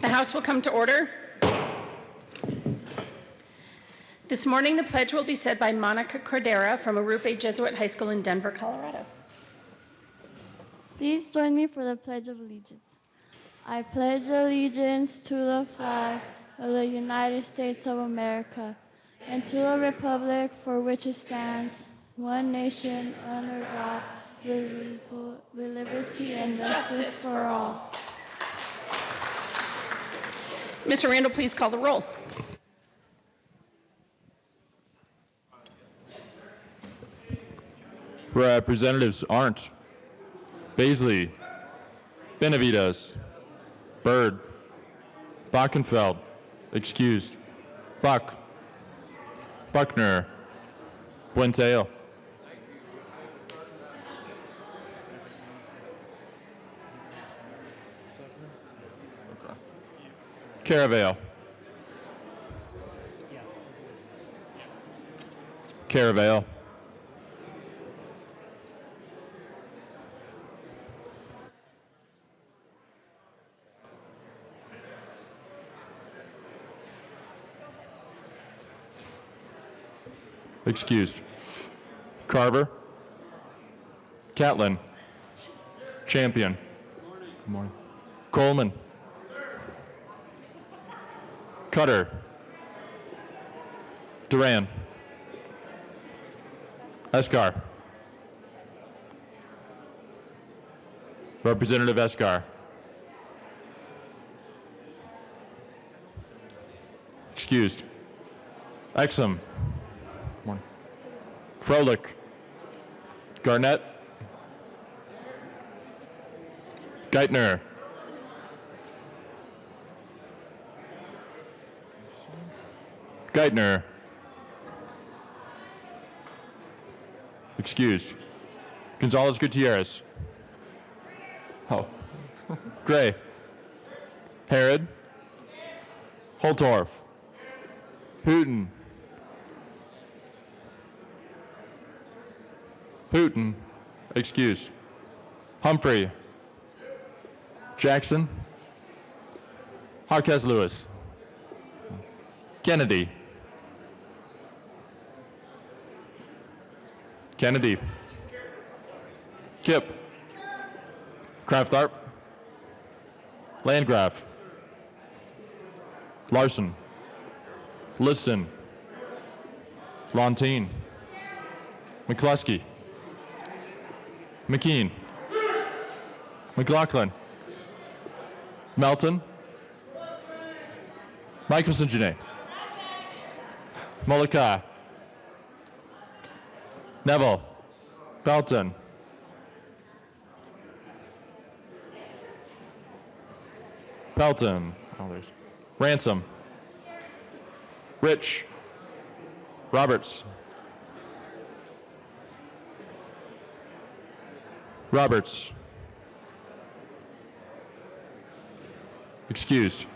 The House will come to order. This morning, the pledge will be said by Monica Cordera from Arupe Jesuit High School in Denver, Colorado. Please join me for the Pledge of Allegiance. I pledge allegiance to the flag of the United States of America and to the republic for which it stands, one nation, under God, with liberty and justice for all. Mr. Randall, please call the roll. Representatives Arndt, Baisley, Benavides, Byrd, Bockenfeld, excused, Buck, Buckner, Buenteo. Caraveo. Caraveo. Excused. Carver. Catlin. Champion. Good morning. Coleman. Cutter. Duran. Escar. Representative Escar. Excused. Exum. Good morning. Froelich. Garnett. Geithner. Geithner. Excused. Gonzalez Gutierrez. Oh. Gray. Herod. Holtorf. Hooten. Hooten. Excused. Humphrey. Jackson. Harquez Lewis. Kennedy. Kennedy. Kip. Kraftarp. Landgraf. Larson. Liston. Lontine. McCluskey. McKean. McLaughlin. Melton. Michelson Janae. Molika. Neville. Belton. Pelton. Ransom. Rich. Roberts. Roberts. Excused.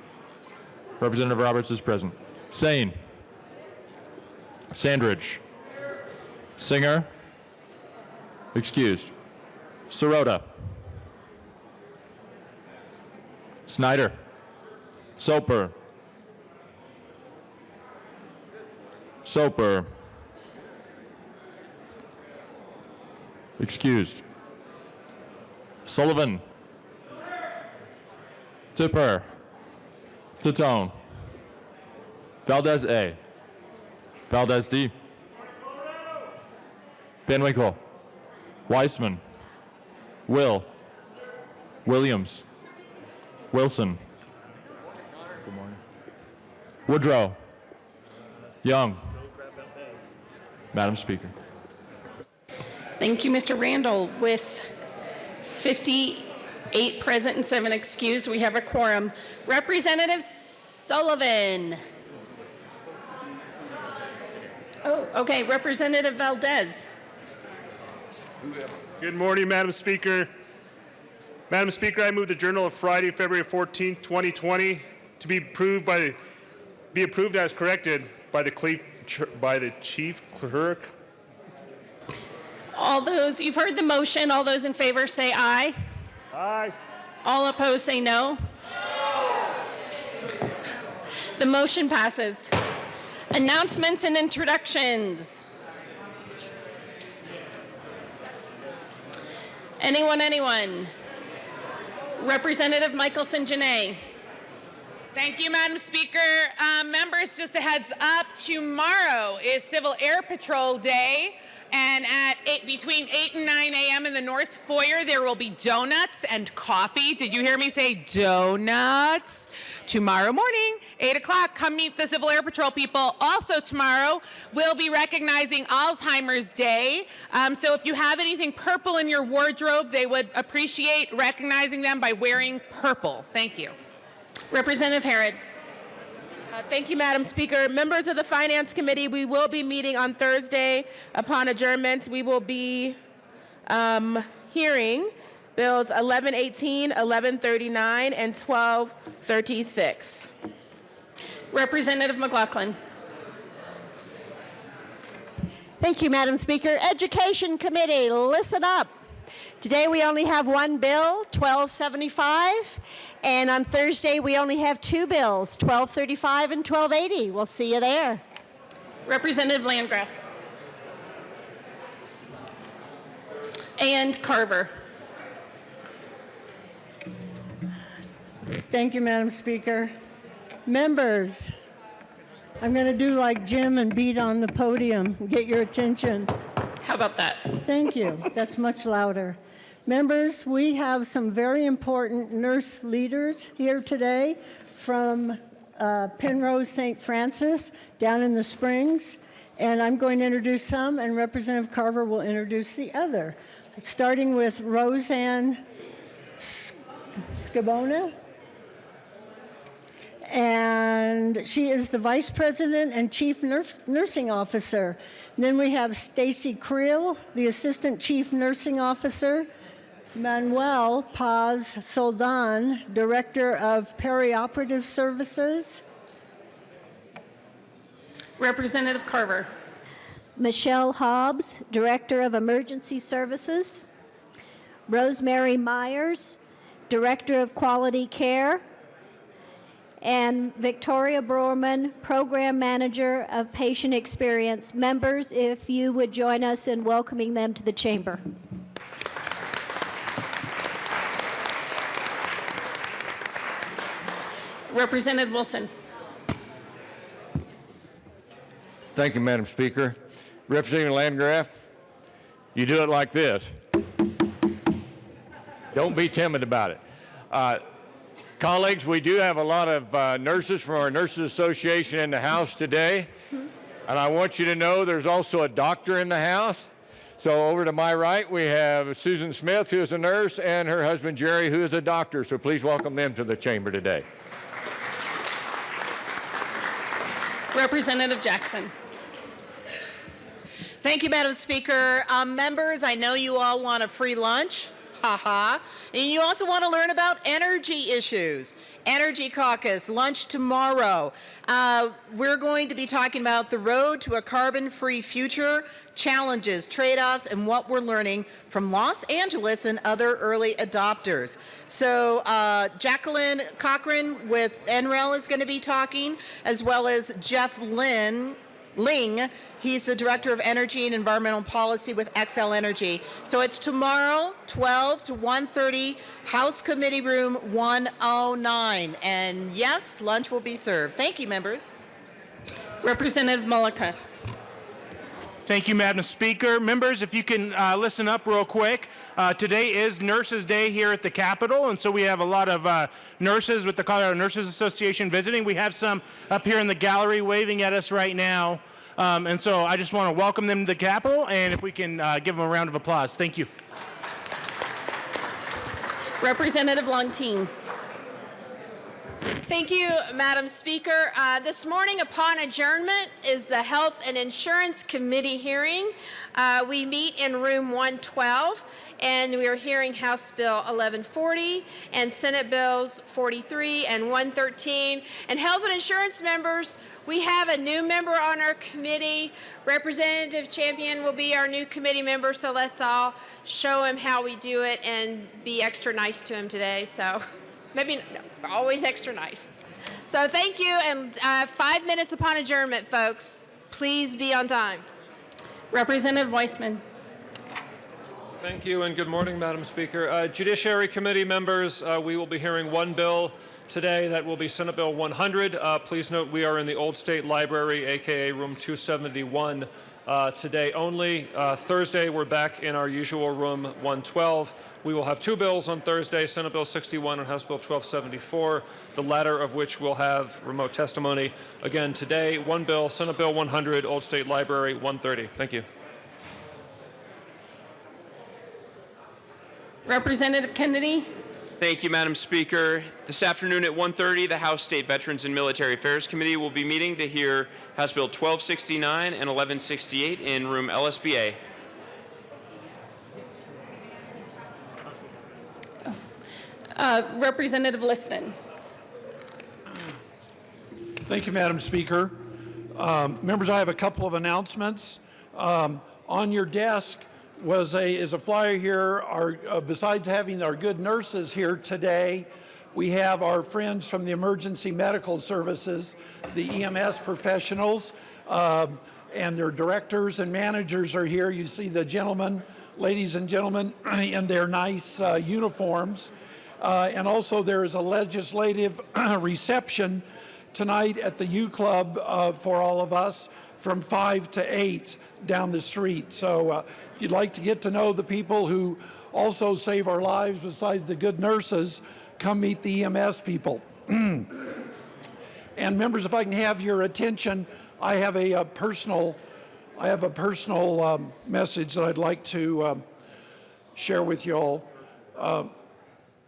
Representative Roberts is present. Sane. Sandridge. Singer. Excused. Sirota. Snyder. Soper. Soper. Excused. Sullivan. Tipper. Titone. Valdez A. Valdez D. Van Winkle. Weissman. Will. Williams. Wilson. Good morning. Woodrow. Young. Madam Speaker. Thank you, Mr. Randall. With 58 present and 7 excused, we have a quorum. Representative Sullivan. Oh, okay. Representative Valdez. Good morning, Madam Speaker. Madam Speaker, I move the Journal of Friday, February 14, 2020, to be approved as corrected by the Chief Clerk. All those, you've heard the motion. All those in favor say aye. Aye. All opposed say no. The motion passes. Announcements and introductions. Anyone? Representative Michelson Janae. Thank you, Madam Speaker. Members, just a heads up, tomorrow is Civil Air Patrol Day, and between 8 and 9 a.m. in the North Foyer, there will be donuts and coffee. Did you hear me say donuts? Tomorrow morning, 8 o'clock, come meet the Civil Air Patrol people. Also tomorrow, we'll be recognizing Alzheimer's Day. So if you have anything purple in your wardrobe, they would appreciate recognizing them by wearing purple. Thank you. Representative Harrod. Thank you, Madam Speaker. Members of the Finance Committee, we will be meeting on Thursday. Upon adjournment, we will be hearing bills 1118, 1139, and 1236. Representative McLaughlin. Thank you, Madam Speaker. Education Committee, listen up. Today we only have one bill, 1275, and on Thursday we only have two bills, 1235 and 1280. We'll see you there. Representative Landgraf. And Carver. Thank you, Madam Speaker. Members, I'm going to do like Jim and beat on the podium and get your attention. How about that? Thank you. That's much louder. Members, we have some very important nurse leaders here today from Penrose St. Francis down in the Springs, and I'm going to introduce some, and Representative Carver will introduce the other. Starting with Roseanne Scabona, and she is the Vice President and Chief Nursing Officer. And then we have Stacy Creel, the Assistant Chief Nursing Officer. Manuel Paz Soldan, Director of Perioperative Services. Representative Carver. Michelle Hobbs, Director of Emergency Services. Rosemary Myers, Director of Quality Care. And Victoria Broerman, Program Manager of Patient Experience. Members, if you would join us in welcoming them to the chamber. Representative Wilson. Thank you, Madam Speaker. Representative Landgraf, you do it like this. Don't be timid about it. Colleagues, we do have a lot of nurses from our Nurses Association in the House today. And I want you to know there's also a doctor in the House. So over to my right, we have Susan Smith, who is a nurse, and her husband, Jerry, who is a doctor. So please welcome them to the chamber today. Representative Jackson. Thank you, Madam Speaker. Members, I know you all want a free lunch. And you also want to learn about energy issues. Energy Caucus, lunch tomorrow. We're going to be talking about the road to a carbon-free future, challenges, trade-offs, and what we're learning from Los Angeles and other early adopters. So Jacqueline Cochran with NREL is going to be talking, as well as Jeff Ling. He's the Director of Energy and Environmental Policy with Xcel Energy. So it's tomorrow, 12 to 1:30, House Committee Room 109. And yes, lunch will be served. Thank you, members. Representative Mullica. Thank you, Madam Speaker. Members, if you can listen up real quick. Today is Nurses Day here at the Capitol, and so we have a lot of nurses with the Colorado Nurses Association visiting. We have some up here in the gallery waving at us right now. And so I just want to welcome them to the Capitol, and if we can give them a round of applause. Thank you. Representative Longtine. Thank you, Madam Speaker. This morning, upon adjournment, is the Health and Insurance Committee hearing. We meet in room 112, and we are hearing House Bill 1140 and Senate Bills 43 and 113. And Health and Insurance members, we have a new member on our committee. Representative Champion will be our new committee member, so let's all show him how we do it and be extra nice to him today. So maybe no, always extra nice. So thank you, and 5 minutes upon adjournment, folks. Please be on time. Representative Weissman. Thank you, and good morning, Madam Speaker. Judiciary Committee members, we will be hearing one bill today. That will be Senate Bill 100. Please note we are in the Old State Library, aka Room 271, today only. Thursday, we're back in our usual room 112. We will have two bills on Thursday, Senate Bill 61 and House Bill 1274, the latter of which will have remote testimony. Again, today, one bill, Senate Bill 100, Old State Library, 130. Thank you. Representative Kennedy. Thank you, Madam Speaker. This afternoon at 1:30, the House State Veterans and Military Affairs Committee will be meeting to hear House Bill 1269 and 1168 in room LSBA. Representative Liston. Thank you, Madam Speaker. Members, I have a couple of announcements. On your desk is a flyer here. Besides having our good nurses here today, we have our friends from the emergency medical services, the EMS professionals, and their directors and managers are here. You see the gentlemen, ladies and gentlemen, in their nice uniforms. And also there is a legislative reception tonight at the U Club for all of us from 5 to 8 down the street. So if you'd like to get to know the people who also save our lives besides the good nurses, come meet the EMS people. And members, if I can have your attention, I have a personal message that I'd like to share with you all.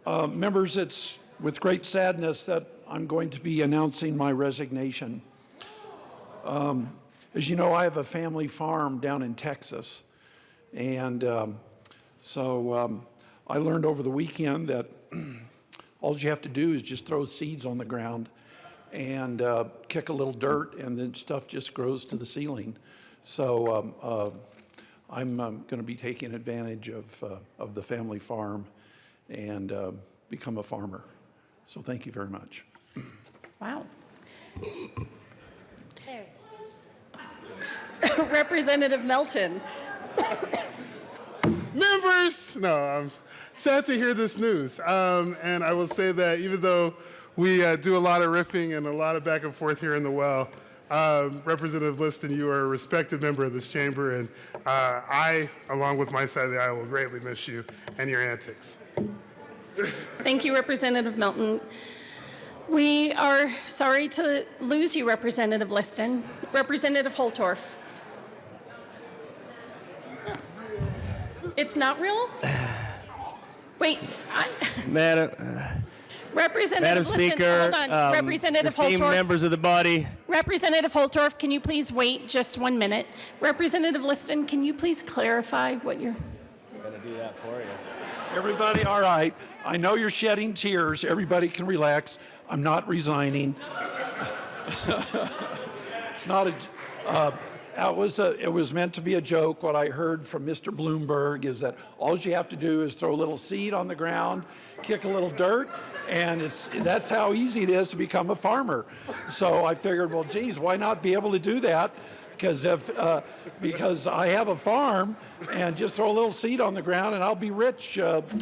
Members, it's with great sadness that I'm going to be announcing my resignation. As you know, I have a family farm down in Texas, and so I learned over the weekend that all you have to do is just throw seeds on the ground and kick a little dirt, and then stuff just grows to the ceiling. So I'm going to be taking advantage of the family farm and become a farmer. So thank you very much. Wow. Representative Melton. Members, no, I'm sad to hear this news. And I will say that even though we do a lot of riffing and a lot of back and forth here in the well, Representative Liston, you are a respected member of this chamber, and I, along with my side of the aisle, will greatly miss you and your antics. Thank you, Representative Melton. We are sorry to lose you, Representative Liston. Representative Holtorf. It's not real? Wait. Madam Representative Liston, Speaker, hold on. Representative esteemed Holtorf. members of the body. Representative Holtorf, can you please wait just 1 minute? Representative Liston, can you please clarify what you're... I'm going to do that for you. Everybody, all right. I know you're shedding tears. Everybody can relax. I'm not resigning. It's not a... it was meant to be a joke. What I heard from Mr. Bloomberg is that all you have to do is throw a little seed on the ground, kick a little dirt, and that's how easy it is to become a farmer. So I figured, well, geez, why not be able to do that? Because I have a farm, and just throw a little seed on the ground, and I'll be rich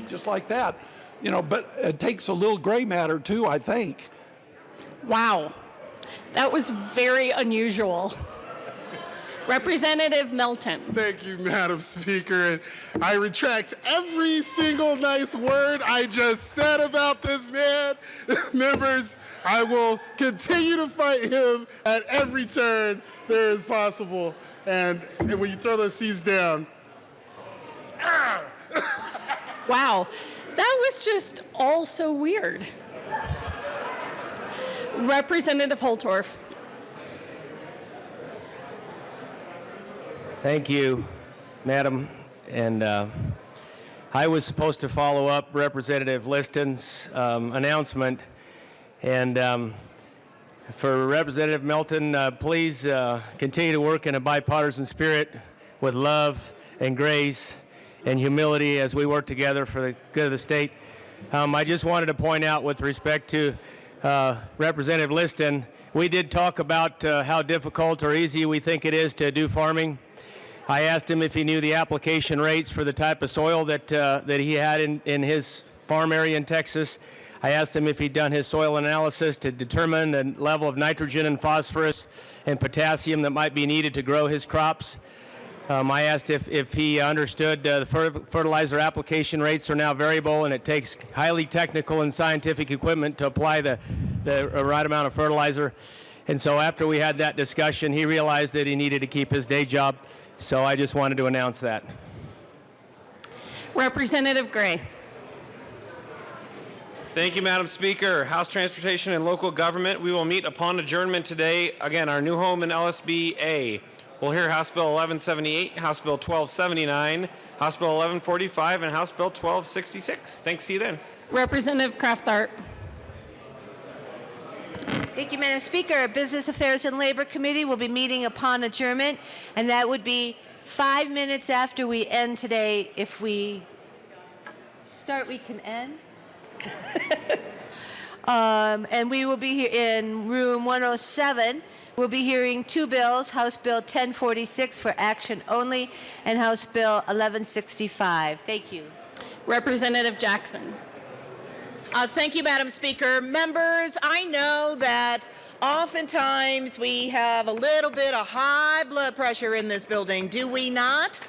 just like that. You know, but it takes a little gray matter too, I think. Wow, that was very unusual. Representative Melton. Thank you, Madam Speaker. And I retract every single nice word I just said about this man. Members, I will continue to fight him at every turn there is possible. And when you throw those seeds down, Wow, that was just all so weird. Representative Holtorf. Thank you, Madam. And I was supposed to follow up Representative Liston's announcement. And for Representative Melton, please continue to work in a bipartisan spirit with love and grace and humility as we work together for the good of the state. I just wanted to point out with respect to Representative Liston, we did talk about how difficult or easy we think it is to do farming. I asked him if he knew the application rates for the type of soil that he had in his farm area in Texas. I asked him if he'd done his soil analysis to determine the level of nitrogen and phosphorus and potassium that might be needed to grow his crops. I asked if he understood the fertilizer application rates are now variable, and it takes highly technical and scientific equipment to apply the right amount of fertilizer. And so after we had that discussion, he realized that he needed to keep his day job. So I just wanted to announce that. Representative Gray. Thank you, Madam Speaker. House Transportation and Local Government, we will meet upon adjournment today. Again, our new home in LSB A. We'll hear House Bill 1178, House Bill 1279, House Bill 1145, and House Bill 1266. Thanks. See you then. Representative Kraftart. Thank you, Madam Speaker. Business Affairs and Labor Committee will be meeting upon adjournment, and that would be 5 minutes after we end today. If we start, we can end. And we will be here in room 107. We'll be hearing two bills, House Bill 1046 for action only and House Bill 1165. Thank you. Representative Jackson. Thank you, Madam Speaker. Members, I know that oftentimes we have a little bit of high blood pressure in this building. Do we not?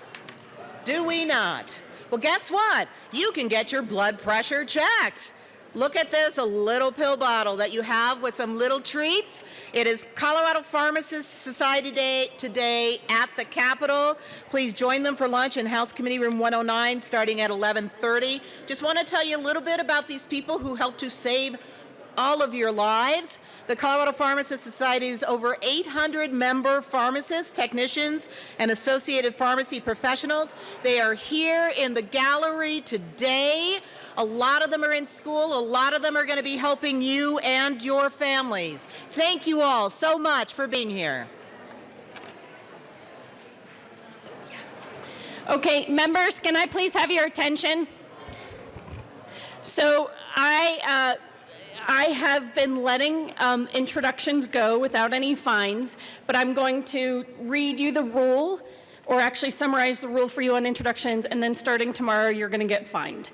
Do we not? Well, guess what? You can get your blood pressure checked. Look at this, a little pill bottle that you have with some little treats. It is Colorado Pharmacists Society Day today at the Capitol. Please join them for lunch in House Committee Room 109 starting at 11:30. Just want to tell you a little bit about these people who help to save all of your lives. The Colorado Pharmacists Society is over 800 member pharmacists, technicians, and associated pharmacy professionals. They are here in the gallery today. A lot of them are in school. A lot of them are going to be helping you and your families. Thank you all so much for being here. Okay, members, can I please have your attention? So I have been letting introductions go without any fines, but I'm going to read you the rule, or actually summarize the rule for you on introductions, and then starting tomorrow, you're going to get fined.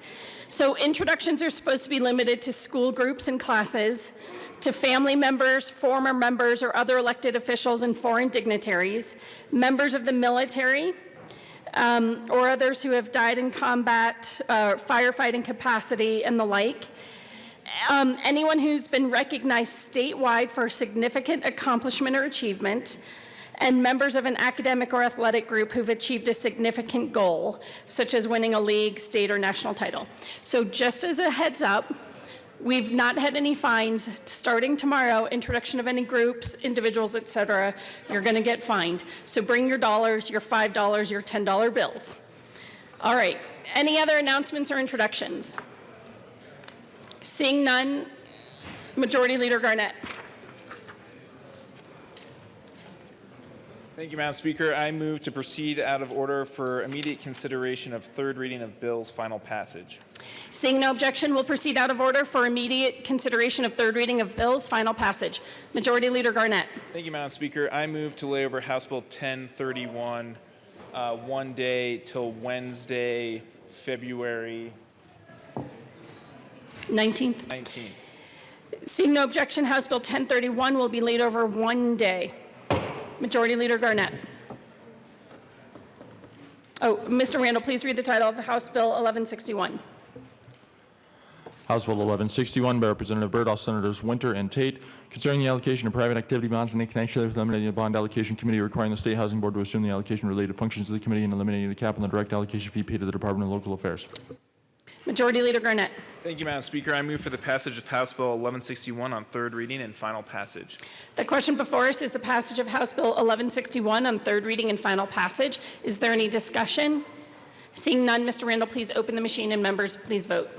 So introductions are supposed to be limited to school groups and classes, to family members, former members, or other elected officials and foreign dignitaries, members of the military, or others who have died in combat, firefighting capacity, and the like. Anyone who's been recognized statewide for significant accomplishment or achievement, and members of an academic or athletic group who've achieved a significant goal, such as winning a league, state, or national title. So just as a heads up, we've not had any fines. Starting tomorrow, introduction of any groups, individuals, etc., you're going to get fined. So bring your dollars, your $5, your $10 bills. All right, any other announcements or introductions? Seeing none, Majority Leader Garnett. Thank you, Madam Speaker. I move to proceed out of order for immediate consideration of third reading of bills, final passage. Seeing no objection, we'll proceed out of order for immediate consideration of third reading of bills, final passage. Majority Leader Garnett. Thank you, Madam Speaker. I move to lay over House Bill 1031 one day till Wednesday, February 19th. Seeing no objection, House Bill 1031 will be laid over one day. Majority Leader Garnett. Oh, Mr. Randall, please read the title of House Bill 1161. House Bill 1161 by Representative Burdall, Senators Winter and Tate, concerning the allocation of private activity bonds and in connection with eliminating the Bond Allocation Committee, requiring the State Housing Board to assume the allocation-related functions of the committee and eliminating the cap on the direct allocation fee paid to the Department of Local Affairs. Majority Leader Garnett. Thank you, Madam Speaker. I move for the passage of House Bill 1161 on third reading and final passage. The question before us is the passage of House Bill 1161 on third reading and final passage. Is there any discussion? Seeing none, Mr. Randall, please open the machine and members, please vote.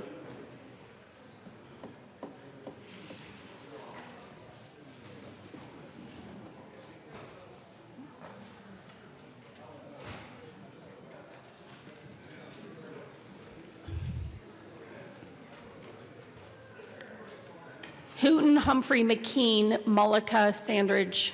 Hooten, Humphrey, McKean, Mullica, Sandridge.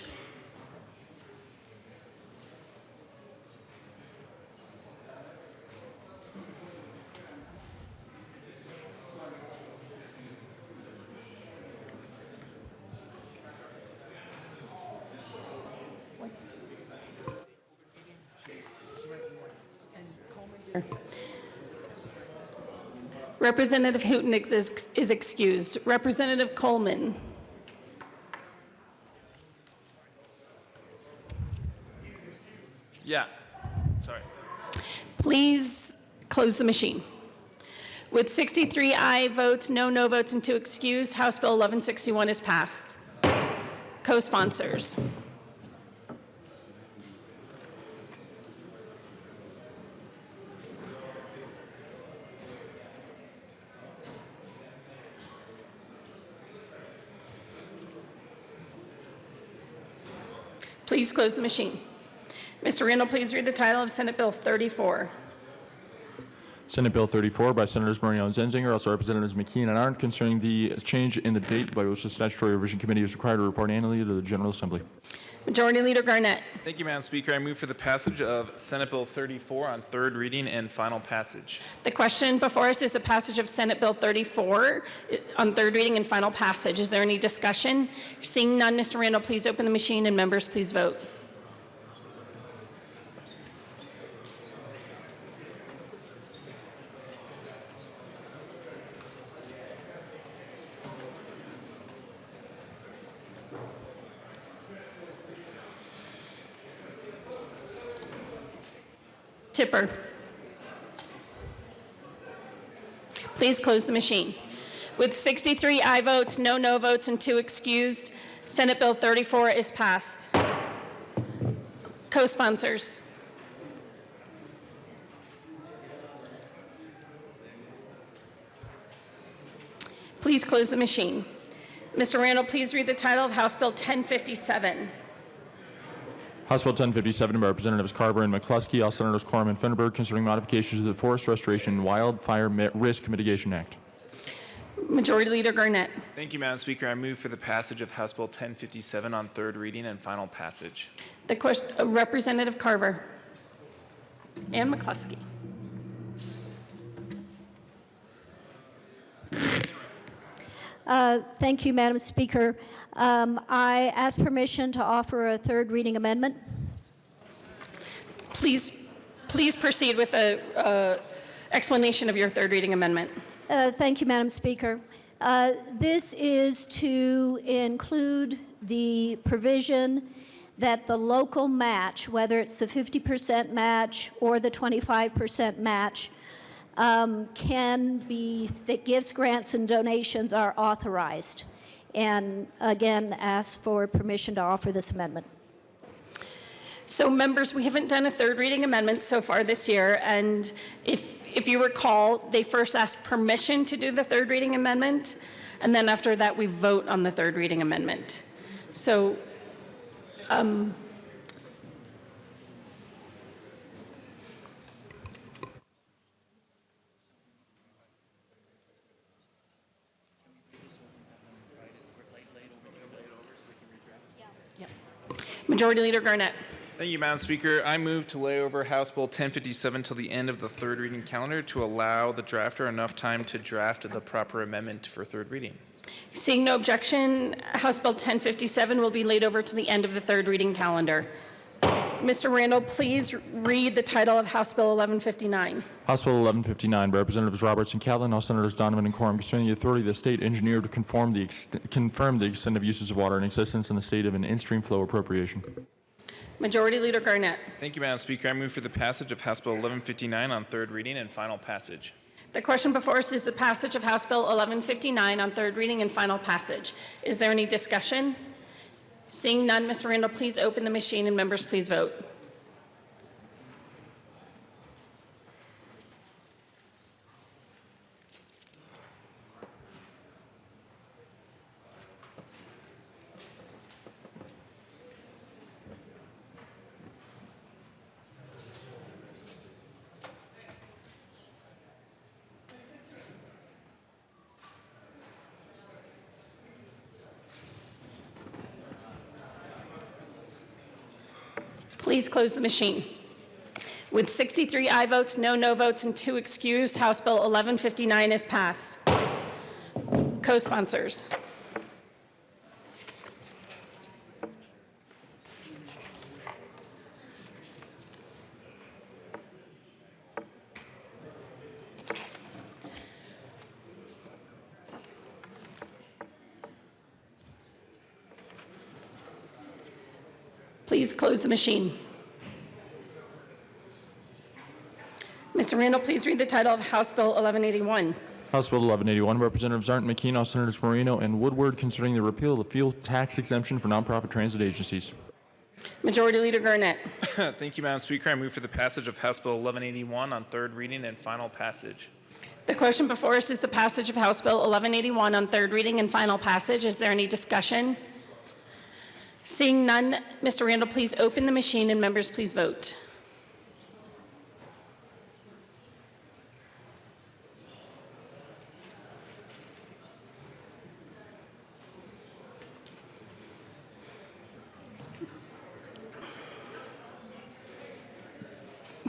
Representative Hooten is excused. Representative Coleman. Yeah. Sorry. Please close the machine. With 63 aye votes, no votes, and 2 excused, House Bill 1161 is passed. Co-sponsors. Please close the machine. Mr. Randall, please read the title of Senate Bill 34. Senate Bill 34 by Senators Moreno and Zenzinger, also Representatives McKean and Arndt, concerning the change in the date by which the Statutory Revision Committee is required to report annually to the General Assembly. Majority Leader Garnett. Thank you, Madam Speaker. I move for the passage of Senate Bill 34 on third reading and final passage. The question before us is the passage of Senate Bill 34 on third reading and final passage. Is there any discussion? Seeing none, Mr. Randall, please open the machine, and members, please vote. Tipper. Please close the machine. With 63 aye votes, no votes, and 2 excused, Senate Bill 34 is passed. Co-sponsors. Please close the machine. Mr. Randall, please read the title of House Bill 1057. House Bill 1057 by Representatives Carver and McCluskey, all Senators Quorum and Fenneberg, concerning modifications to the Forest Restoration and Wildfire Risk Mitigation Act. Majority Leader Garnett. Thank you, Madam Speaker. I move for the passage of House Bill 1057 on third reading and final passage. The question, Representative Carver and McCluskey. Thank you, Madam Speaker. I ask permission to offer a third reading amendment. Please proceed with the explanation of your third reading amendment. Thank you, Madam Speaker. This is to include the provision that the local match, whether it's the 50% match or the 25% match, that gifts, grants, and donations are authorized. And again, ask for permission to offer this amendment. So members, we haven't done a third reading amendment so far this year, and if you recall, they first asked permission to do the third reading amendment, and then after that we vote on the third reading amendment. So Majority Leader Garnett. Thank you, Madam Speaker. I move to lay over House Bill 1057 till the end of the third reading calendar to allow the drafter enough time to draft the proper amendment for third reading. Seeing no objection, House Bill 1057 will be laid over to the end of the third reading calendar. Mr. Randall, please read the title of House Bill 1159. House Bill 1159 by Representatives Roberts and Catlin, all Senators Donovan and Quorum, concerning the authority of the state engineer to confirm the extent of uses of water in existence in the state of an in-stream flow appropriation. Majority Leader Garnett. Thank you, Madam Speaker. I move for the passage of House Bill 1159 on third reading and final passage. The question before us is the passage of House Bill 1159 on third reading and final passage. Is there any discussion? Seeing none, Mr. Randall, please open the machine, and members, please vote. Please close the machine. With 63 aye votes, no votes, and 2 excused, House Bill 1159 is passed. Co-sponsors. Please close the machine. Mr. Randall, please read the title of House Bill 1181. House Bill 1181, Representatives Arndt, McKenna, Senators Moreno, and Woodward concerning the repeal of the fuel tax exemption for nonprofit transit agencies. Majority Leader Garnett. Thank you, Madam Speaker. I move for the passage of House Bill 1181 on third reading and final passage. The question before us is the passage of House Bill 1181 on third reading and final passage. Is there any discussion? Seeing none, Mr. Randall, please open the machine and members please vote.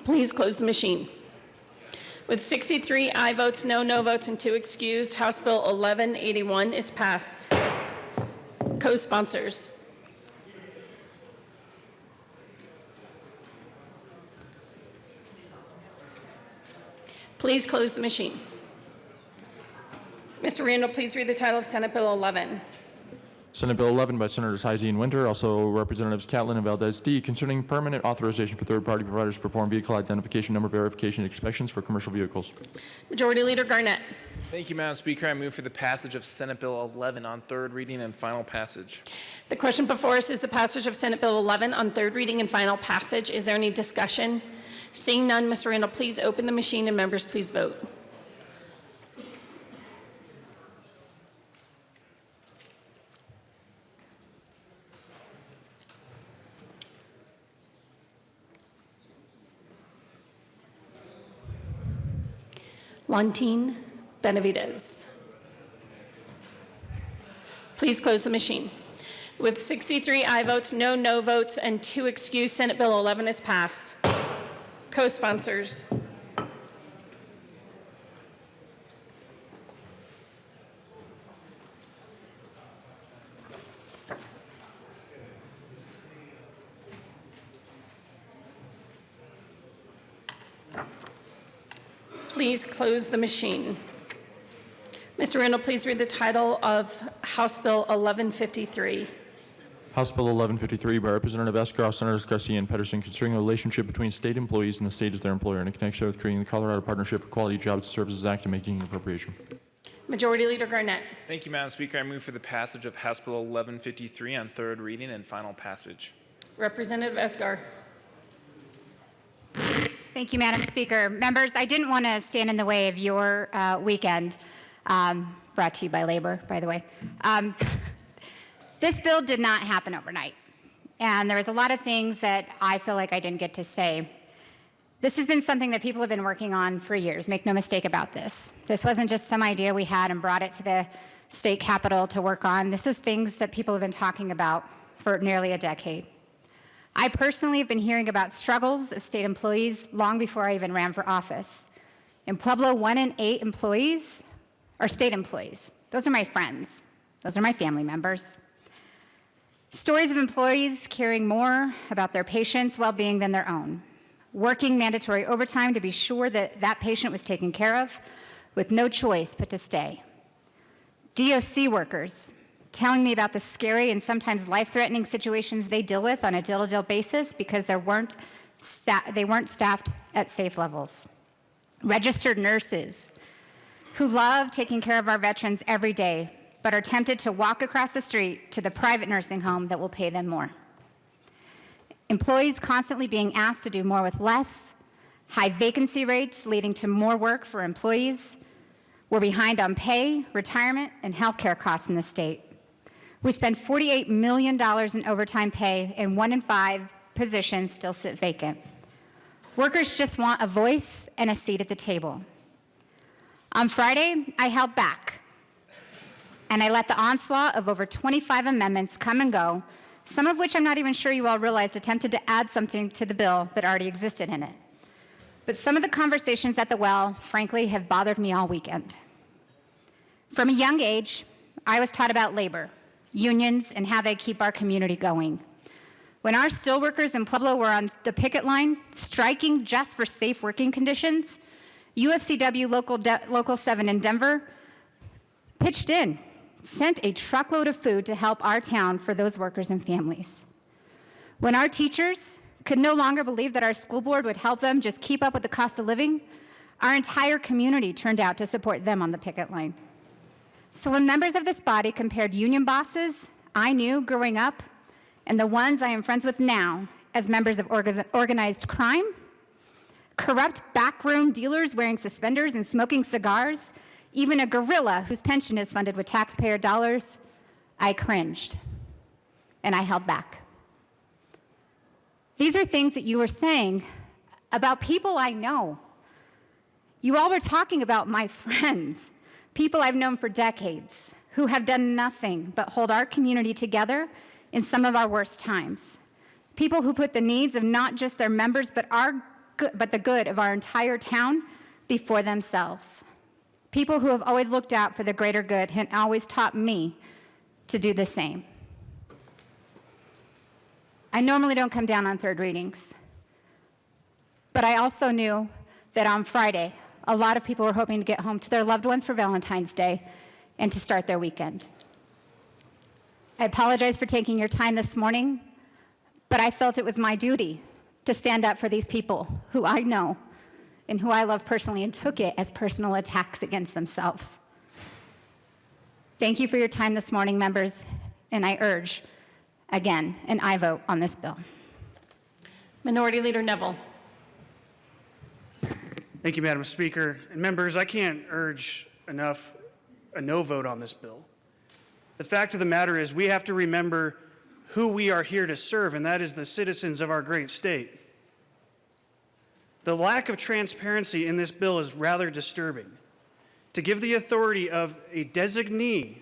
Please close the machine. With 63 aye votes, no votes, and 2 excused, House Bill 1181 is passed. Co-sponsors. Please close the machine. Mr. Randall, please read the title of Senate Bill 11. Senate Bill 11 by Senators Heisey and Winter, also Representatives Catlin and Valdez D, concerning permanent authorization for third-party providers to perform vehicle identification number verification inspections for commercial vehicles. Majority Leader Garnett. Thank you, Madam Speaker. I move for the passage of Senate Bill 11 on third reading and final passage. The question before us is the passage of Senate Bill 11 on third reading and final passage. Is there any discussion? Seeing none, Mr. Randall, please open the machine and members please vote. Lantine Benavidez. Please close the machine. With 63 aye votes, no votes, and 2 excused, Senate Bill 11 is passed. Co-sponsors. Please close the machine. Mr. Randall, please read the title of House Bill 1153. House Bill 1153 by Representative Escarov, Senators Garcia and Pedersen, concerning a relationship between state employees and the state as their employer in connection with creating the Colorado Partnership for Quality Jobs and Services Act and making an appropriation. Majority Leader Garnett. Thank you, Madam Speaker. I move for the passage of House Bill 1153 on third reading and final passage. Representative Esgar. Thank you, Madam Speaker. Members, I didn't want to stand in the way of your weekend, brought to you by Labor, by the way. This bill did not happen overnight, and there was a lot of things that I feel like I didn't get to say. This has been something that people have been working on for years. Make no mistake about this. This wasn't just some idea we had and brought it to the state capitol to work on. This is things that people have been talking about for nearly a decade. I personally have been hearing about struggles of state employees long before I even ran for office. In Pueblo, 1 in 8 employees are state employees. Those are my friends. Those are my family members. Stories of employees caring more about their patients' well-being than their own, working mandatory overtime to be sure that that patient was taken care of with no choice but to stay. DOC workers telling me about the scary and sometimes life-threatening situations they deal with on a day-to-day basis because they weren't staffed at safe levels. Registered nurses who love taking care of our veterans every day, but are tempted to walk across the street to the private nursing home that will pay them more. Employees constantly being asked to do more with less, high vacancy rates leading to more work for employees. We're behind on pay, retirement, and healthcare costs in the state. We spend $48 million in overtime pay, and 1 in 5 positions still sit vacant. Workers just want a voice and a seat at the table. On Friday, I held back, and I let the onslaught of over 25 amendments come and go some of which I'm not even sure you all realized attempted to add something to the bill that already existed in it. But some of the conversations at the well, frankly, have bothered me all weekend. From a young age, I was taught about labor, unions, and how they keep our community going. When our steelworkers in Pueblo were on the picket line, striking just for safe working conditions, UFCW Local 7 in Denver pitched in, sent a truckload of food to help our town for those workers and families. When our teachers could no longer believe that our school board would help them just keep up with the cost of living, our entire community turned out to support them on the picket line. So when members of this body compared union bosses I knew growing up and the ones I am friends with now as members of organized crime, corrupt backroom dealers wearing suspenders and smoking cigars, even a gorilla whose pension is funded with taxpayer dollars, I cringed and I held back. These are things that you were saying about people I know. You all were talking about my friends, people I've known for decades, who have done nothing but hold our community together in some of our worst times. People who put the needs of not just their members, but the good of our entire town before themselves. People who have always looked out for the greater good and always taught me to do the same. I normally don't come down on third readings, but I also knew that on Friday, a lot of people were hoping to get home to their loved ones for Valentine's Day and to start their weekend. I apologize for taking your time this morning, but I felt it was my duty to stand up for these people who I know and who I love personally and took it as personal attacks against themselves. Thank you for your time this morning, members, and I urge, again, an aye vote on this bill. Minority Leader Neville. Thank you, Madam Speaker. And members, I can't urge enough a no vote on this bill. The fact of the matter is we have to remember who we are here to serve, and that is the citizens of our great state. The lack of transparency in this bill is rather disturbing. To give the authority of a designee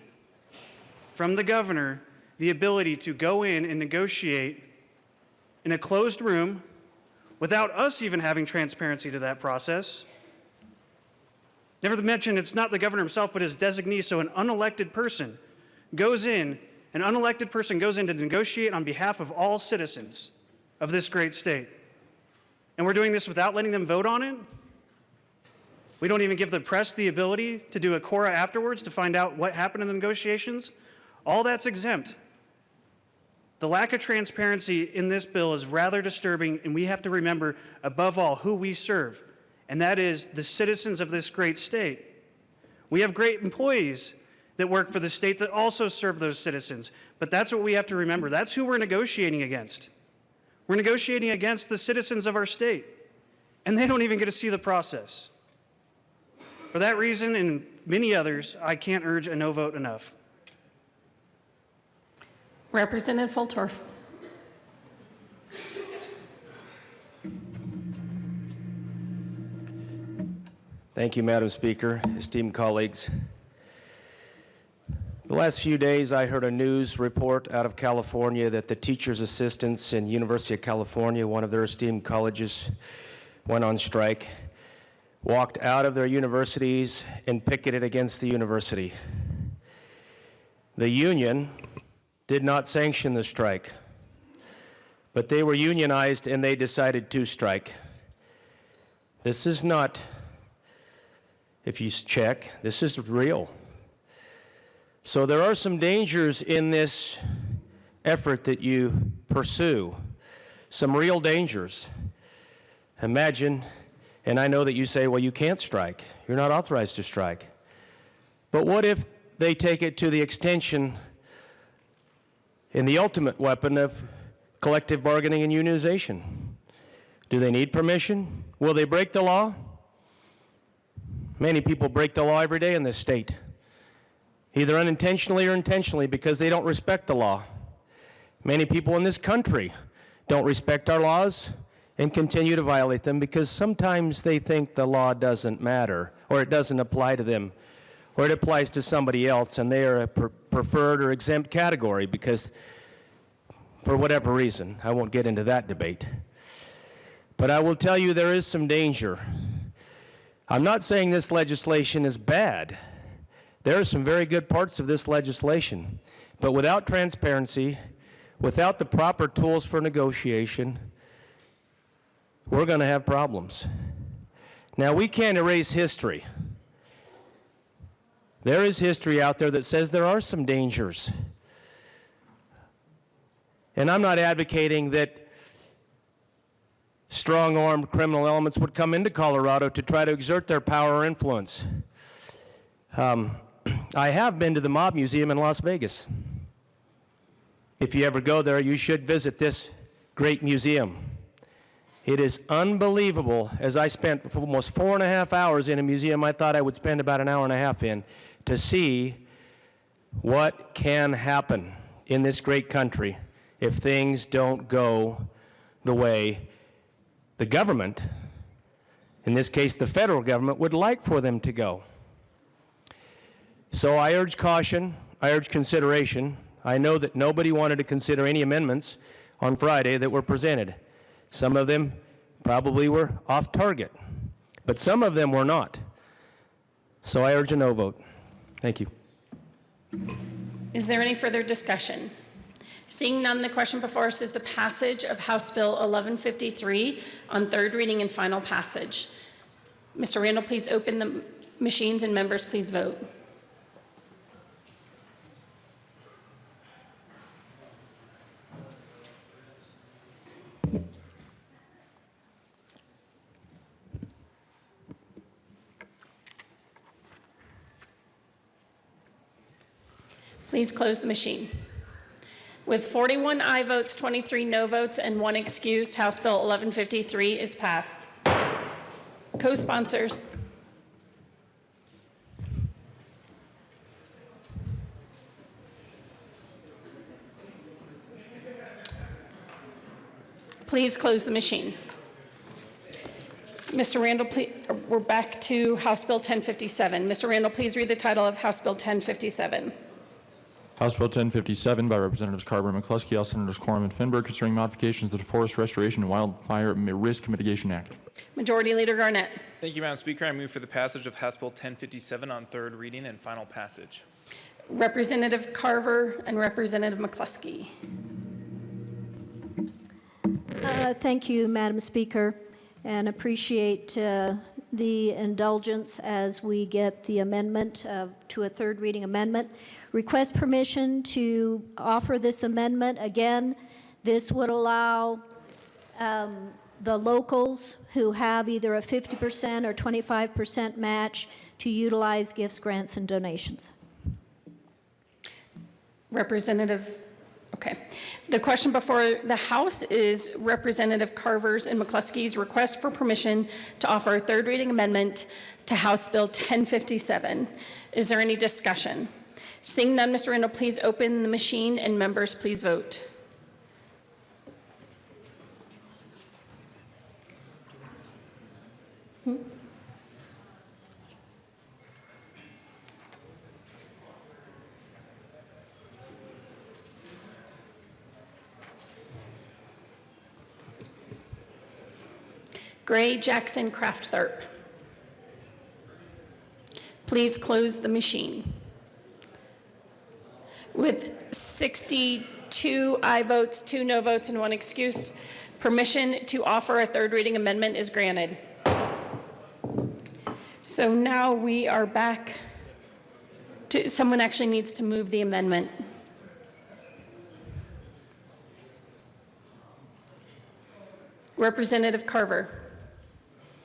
from the governor the ability to go in and negotiate in a closed room without us even having transparency to that process. Never to mention, it's not the governor himself, but his designee, so an unelected person goes in to negotiate on behalf of all citizens of this great state. And we're doing this without letting them vote on it? We don't even give the press the ability to do a Cora afterwards to find out what happened in the negotiations? All that's exempt. The lack of transparency in this bill is rather disturbing, and we have to remember, above all, who we serve, and that is the citizens of this great state. We have great employees that work for the state that also serve those citizens, but that's what we have to remember. That's who we're negotiating against. We're negotiating against the citizens of our state, and they don't even get to see the process. For that reason and many others, I can't urge a no vote enough. Representative Fultorf. Thank you, Madam Speaker, esteemed colleagues. The last few days, I heard a news report out of California that the teachers' assistants in University of California, one of their esteemed colleges, went on strike, walked out of their universities, and picketed against the university. The union did not sanction the strike, but they were unionized and they decided to strike. This is not, if you check, this is real. So there are some dangers in this effort that you pursue, some real dangers. Imagine, and I know that you say, well, you can't strike. You're not authorized to strike. But what if they take it to the extension in the ultimate weapon of collective bargaining and unionization? Do they need permission? Will they break the law? Many people break the law every day in this state, either unintentionally or intentionally, because they don't respect the law. Many people in this country don't respect our laws and continue to violate them because sometimes they think the law doesn't matter, or it doesn't apply to them, or it applies to somebody else and they are a preferred or exempt category because for whatever reason. I won't get into that debate. But I will tell you there is some danger. I'm not saying this legislation is bad. There are some very good parts of this legislation. But without transparency, without the proper tools for negotiation, we're going to have problems. Now, we can't erase history. There is history out there that says there are some dangers. And I'm not advocating that strong-armed criminal elements would come into Colorado to try to exert their power or influence. I have been to the Mob Museum in Las Vegas. If you ever go there, you should visit this great museum. It is unbelievable, as I spent almost 4.5 hours in a museum I thought I would spend about an hour and a half in, to see what can happen in this great country if things don't go the way the government, in this case the federal government, would like for them to go. So I urge caution, I urge consideration. I know that nobody wanted to consider any amendments on Friday that were presented. Some of them probably were off target, but some of them were not. So I urge a no vote. Thank you. Is there any further discussion? Seeing none, the question before us is the passage of House Bill 1153 on third reading and final passage. Mr. Randall, please open the machines, and members, please vote. Please close the machine. With 41 aye votes, 23 no votes, and 1 excused, House Bill 1153 is passed. Co-sponsors. Please close the machine. Mr. Randall, please, we're back to House Bill 1057. Mr. Randall, please read the title of House Bill 1057. House Bill 1057 by Representatives Carver and McCluskey, all Senators Quorum and Finberg, concerning modifications to the Forest Restoration and Wildfire Risk Mitigation Act. Majority Leader Garnett. Thank you, Madam Speaker. I move for the passage of House Bill 1057 on third reading and final passage. Representative Carver and Representative McCluskey. Thank you, Madam Speaker, and appreciate the indulgence as we get the amendment to a third reading amendment. Request permission to offer this amendment. Again, this would allow the locals who have either a 50% or 25% match to utilize gifts, grants, and donations. Representative, okay. The question before the House is Representative Carver's and McCluskey's request for permission to offer a third reading amendment to House Bill 1057. Is there any discussion? Seeing none, Mr. Randall, please open the machine, and members, please vote. Gray, Jackson, Kraft-Tharp. Please close the machine. With 62 aye votes, 2 no votes, and 1 excuse, permission to offer a third reading amendment is granted. So now we are back to, someone actually needs to move the amendment. Representative Carver.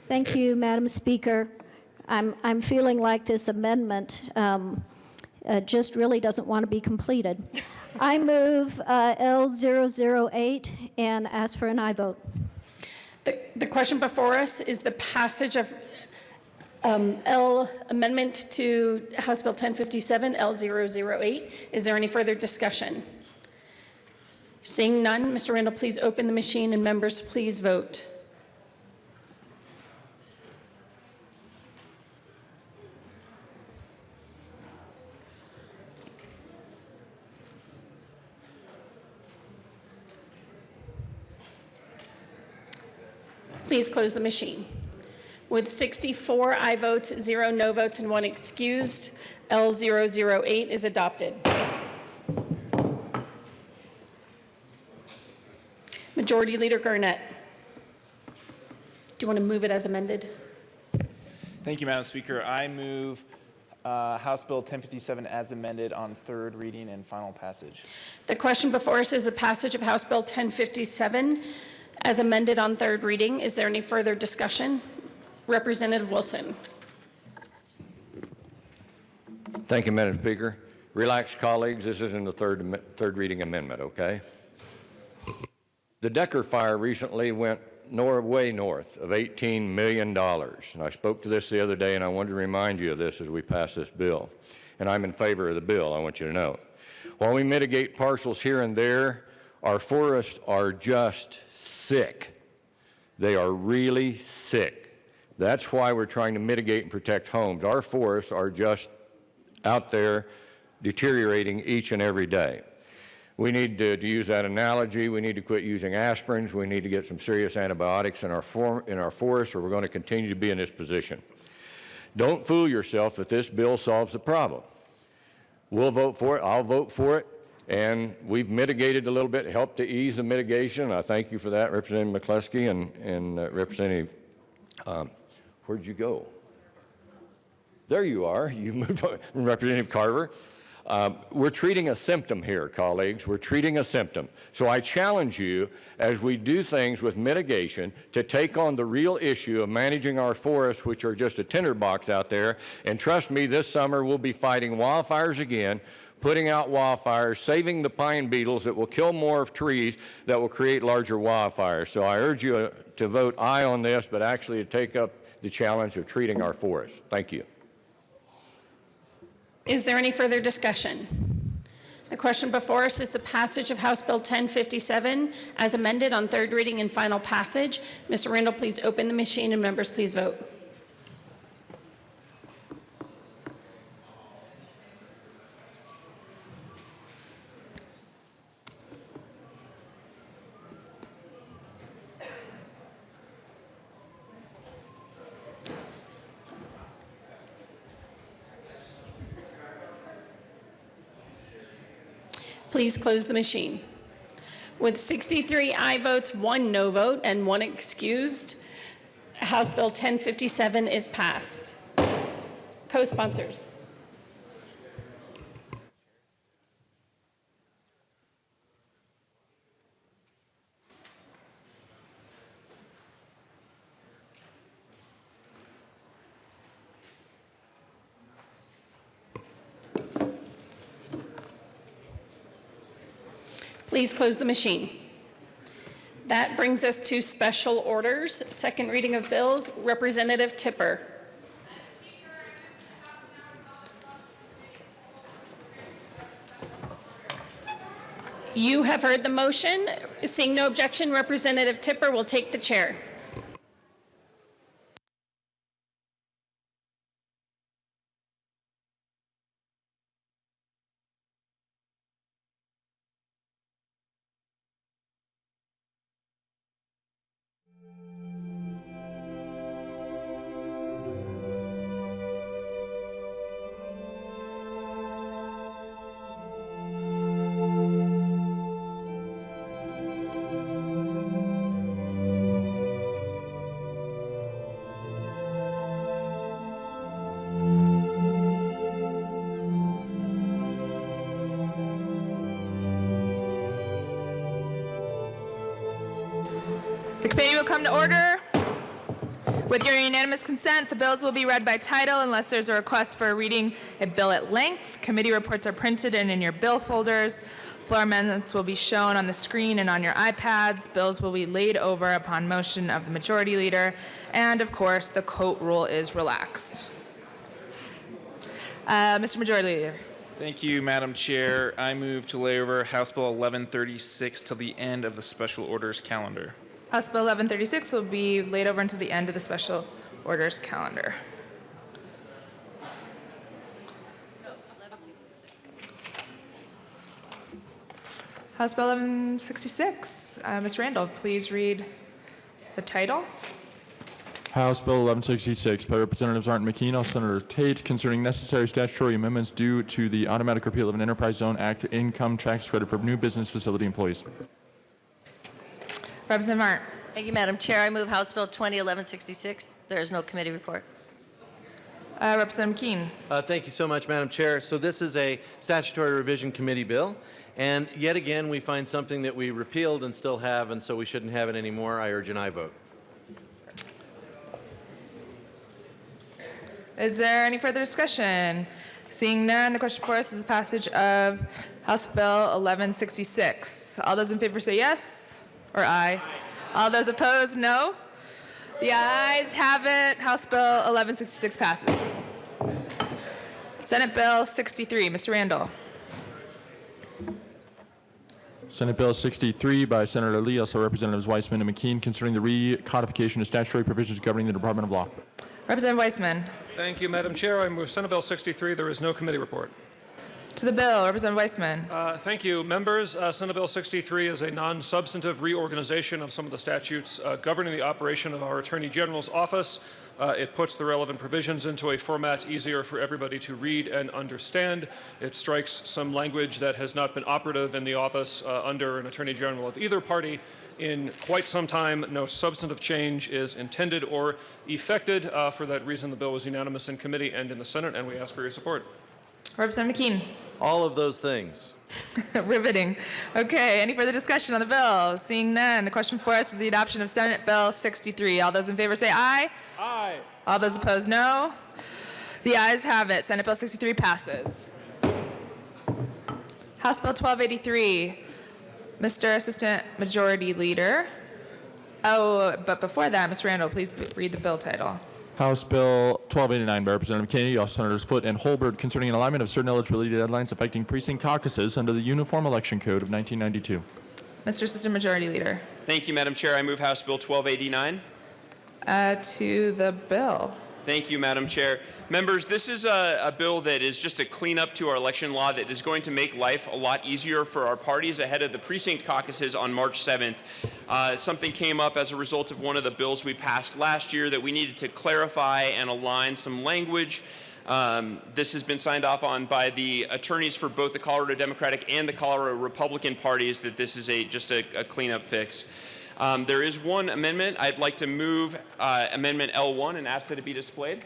Thank you, Madam Speaker. I'm feeling like this amendment just really doesn't want to be completed. I move L008 and ask for an aye vote. The question before us is the passage of L amendment to House Bill 1057, L008. Is there any further discussion? Seeing none, Mr. Randall, please open the machine, and members, please vote. Please close the machine. With 64 aye votes, 0 no votes, and 1 excused, L008 is adopted. Majority Leader Garnett. Do you want to move it as amended? Thank you, Madam Speaker. I move House Bill 1057 as amended on third reading and final passage. The question before us is the passage of House Bill 1057 as amended on third reading. Is there any further discussion? Representative Wilson. Thank you, Madam Speaker. Relax, colleagues. This isn't a third reading amendment, okay? The Decker fire recently went way north of $18 million. And I spoke to this the other day, and I wanted to remind you of this as we pass this bill. And I'm in favor of the bill, I want you to know. While we mitigate parcels here and there, our forests are just sick. They are really sick. That's why we're trying to mitigate and protect homes. Our forests are just out there deteriorating each and every day. We need to use that analogy. We need to quit using aspirins. We need to get some serious antibiotics in our forests, or we're going to continue to be in this position. Don't fool yourself that this bill solves the problem. We'll vote for it. I'll vote for it. And we've mitigated a little bit, helped to ease the mitigation. I thank you for that, Representative McCluskey and Representative, where'd you go? There you are. You moved on. Representative Carver. We're treating a symptom here, colleagues. We're treating a symptom. So I challenge you, as we do things with mitigation, to take on the real issue of managing our forests, which are just a tinderbox out there. And trust me, this summer we'll be fighting wildfires again, putting out wildfires, saving the pine beetles that will kill more of trees that will create larger wildfires. So I urge you to vote aye on this, but actually to take up the challenge of treating our forests. Thank you. Is there any further discussion? The question before us is the passage of House Bill 1057 as amended on third reading and final passage. Mr. Randall, please open the machine and members please vote. Please close the machine. With 63 aye votes, 1 no vote, and 1 excused, House Bill 1057 is passed. Co-sponsors. Please close the machine. That brings us to special orders. Second reading of bills. Representative Tipper. You have heard the motion. Seeing no objection, Representative Tipper will take the chair. The committee will come to order. With your unanimous consent, the bills will be read by title unless there's a request for reading a bill at length. Committee reports are printed and in your bill folders. Floor amendments will be shown on the screen and on your iPads. Bills will be laid over upon motion of the majority leader. And of course, the Coat rule is relaxed. Mr. Majority Leader. Thank you, Madam Chair. I move to lay over House Bill 1136 till the end of the special orders calendar. House Bill 1136 will be laid over until the end of the special orders calendar. House Bill 1166. Ms. Randall, please read the title. House Bill 1166 by Representatives Art and McKean, House Senator Tate, concerning necessary statutory amendments due to the automatic repeal of an Enterprise Zone Act income tax credit for new business facility employees. Representative Martin. Thank you, Madam Chair. I move House Bill 2011-66. There is no committee report. Representative McKean. Thank you so much, Madam Chair. So this is a statutory revision committee bill, and yet again we find something that we repealed and still have, and so we shouldn't have it anymore. I urge an aye vote. Is there any further discussion? Seeing none, the question for us is the passage of House Bill 1166. All those in favor say yes or aye. All those opposed, no. The ayes have it. House Bill 1166 passes. Senate Bill 63, Mr. Randall. Senate Bill 63 by Senator Lee, also Representatives Weissman and McKean, concerning the recodification of statutory provisions governing the Department of Law. Representative Weissman. Thank you, Madam Chair. I move Senate Bill 63. There is no committee report. To the bill, Representative Weissman. Thank you, members. Senate Bill 63 is a non-substantive reorganization of some of the statutes governing the operation of our Attorney General's office. It puts the relevant provisions into a format easier for everybody to read and understand. It strikes some language that has not been operative in the office under an Attorney General of either party in quite some time. No substantive change is intended or effected. For that reason, the bill was unanimous in committee and in the Senate, and we ask for your support. Representative McKean. All of those things. Riveting. Okay, any further discussion on the bill? Seeing none, the question for us is the adoption of Senate Bill 63. All those in favor say aye. Aye. All those opposed, no. The ayes have it. Senate Bill 63 passes. House Bill 1283. Mr. Assistant Majority Leader. Oh, but before that, Mr. Randall, please read the bill title. House Bill 1289 by Representative Kennedy, also Senators Foote and Holbert, concerning an alignment of certain eligibility deadlines affecting precinct caucuses under the Uniform Election Code of 1992. Mr. Assistant Majority Leader. Thank you, Madam Chair. I move House Bill 1289. To the bill. Thank you, Madam Chair. Members, this is a bill that is just a cleanup to our election law that is going to make life a lot easier for our parties ahead of the precinct caucuses on March 7th. Something came up as a result of one of the bills we passed last year that we needed to clarify and align some language. This has been signed off on by the attorneys for both the Colorado Democratic and the Colorado Republican parties that this is just a cleanup fix. There is one amendment. I'd like to move Amendment L1 and ask that it be displayed.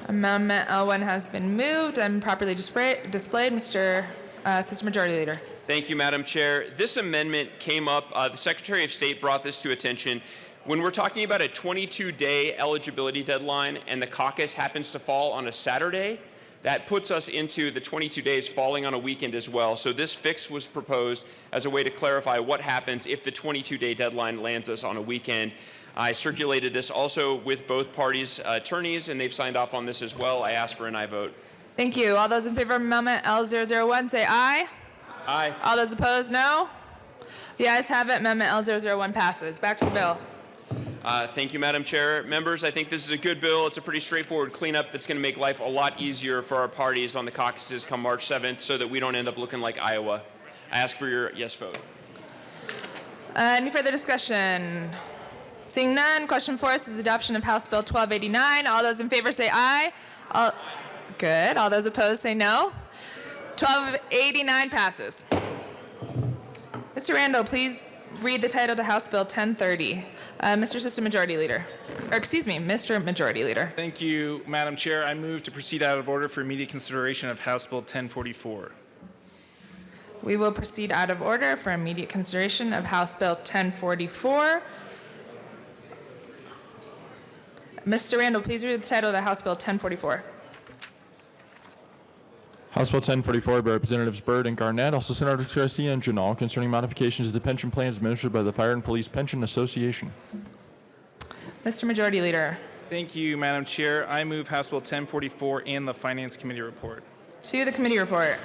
Amendment L1 has been moved and properly displayed. Mr. Assistant Majority Leader. Thank you, Madam Chair. This amendment came up, the Secretary of State brought this to attention. When we're talking about a 22-day eligibility deadline and the caucus happens to fall on a Saturday, that puts us into the 22 days falling on a weekend as well. So this fix was proposed as a way to clarify what happens if the 22-day deadline lands us on a weekend. I circulated this also with both parties' attorneys, and they've signed off on this as well. I ask for an aye vote. Thank you. All those in favor of Amendment L001 say aye. Aye. All those opposed, no. The ayes have it. Amendment L001 passes. Back to the bill. Thank you, Madam Chair. Members, I think this is a good bill. It's a pretty straightforward cleanup that's going to make life a lot easier for our parties on the caucuses come March 7th so that we don't end up looking like Iowa. I ask for your yes vote. Any further discussion? Seeing none, question for us is adoption of House Bill 1289. All those in favor say aye. Good. All those opposed say no. 1289 passes. Mr. Randall, please read the title to House Bill 1030. Mr. Assistant Majority Leader. Or excuse me, Mr. Majority Leader. Thank you, Madam Chair. I move to proceed out of order for immediate consideration of House Bill 1044. We will proceed out of order for immediate consideration of House Bill 1044. Mr. Randall, please read the title to House Bill 1044. House Bill 1044 by Representatives Byrd and Garnett, also Senators Garcia and Janal, concerning modifications to the pension plans administered by the Fire and Police Pension Association. Mr. Majority Leader. Thank you, Madam Chair. I move House Bill 1044 and the Finance Committee report. To the committee report.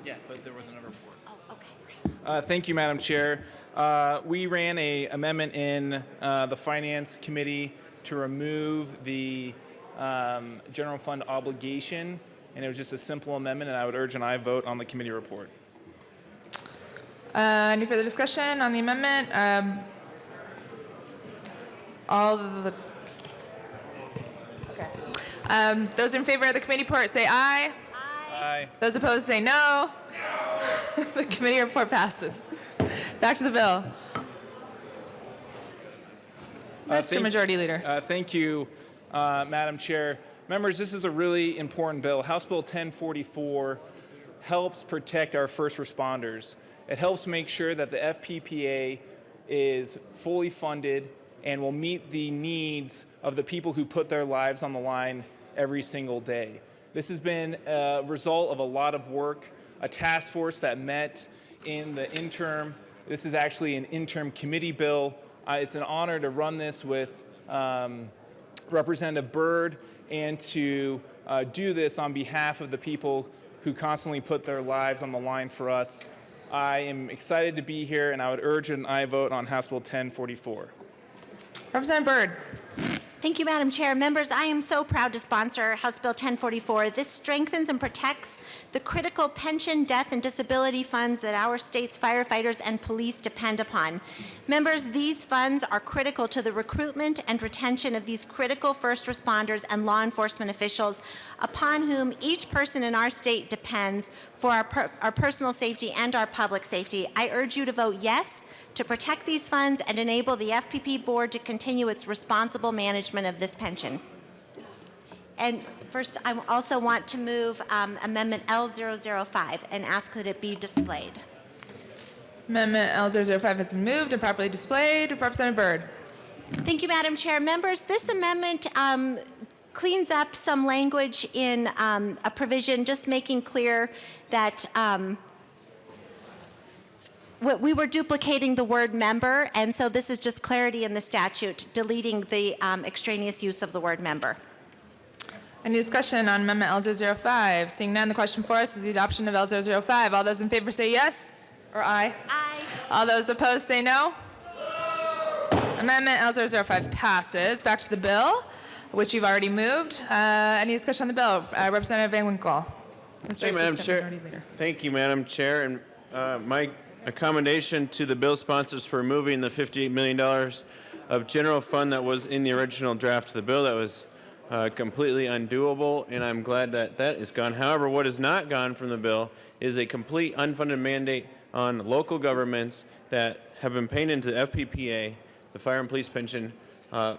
Yeah, but there was another report. Oh, okay. Thank you, Madam Chair. We ran an amendment in the Finance Committee to remove the general fund obligation, and it was just a simple amendment, and I would urge an aye vote on the committee report. Any further discussion on the amendment? Those in favor of the committee report say aye. Aye. Those opposed say no. The committee report passes. Back to the bill. Mr. Majority Leader. Thank you, Madam Chair. Members, this is a really important bill. House Bill 1044 helps protect our first responders. It helps make sure that the FPPA is fully funded and will meet the needs of the people who put their lives on the line every single day. This has been a result of a lot of work, a task force that met in the interim. This is actually an interim committee bill. It's an honor to run this with Representative Byrd and to do this on behalf of the people who constantly put their lives on the line for us. I am excited to be here, and I would urge an aye vote on House Bill 1044. Representative Byrd. Thank you, Madam Chair. Members, I am so proud to sponsor House Bill 1044. This strengthens and protects the critical pension, death, and disability funds that our state's firefighters and police depend upon. Members, these funds are critical to the recruitment and retention of these critical first responders and law enforcement officials upon whom each person in our state depends for our personal safety and our public safety. I urge you to vote yes to protect these funds and enable the FPP board to continue its responsible management of this pension. And first, I also want to move Amendment L005 and ask that it be displayed. Amendment L005 has been moved and properly displayed. Representative Byrd. Thank you, Madam Chair. Members, this amendment cleans up some language in a provision, just making clear that we were duplicating the word member, and so this is just clarity in the statute, deleting the extraneous use of the word member. Any discussion on Amendment L005? Seeing none, the question for us is the adoption of L005. All those in favor say yes or aye. Aye. All those opposed say no. Amendment L005 passes. Back to the bill, which you've already moved. Any discussion on the bill? Representative Van Winkle. Mr. Madam Assistant Chair. Minority Leader. Thank you, Madam Chair. And my accommodation to the bill sponsors for removing the $58 million of general fund that was in the original draft of the bill. That was completely undoable, and I'm glad that that is gone. However, what is not gone from the bill is a complete unfunded mandate on local governments that have been paying into the FPPA, the fire and police pension,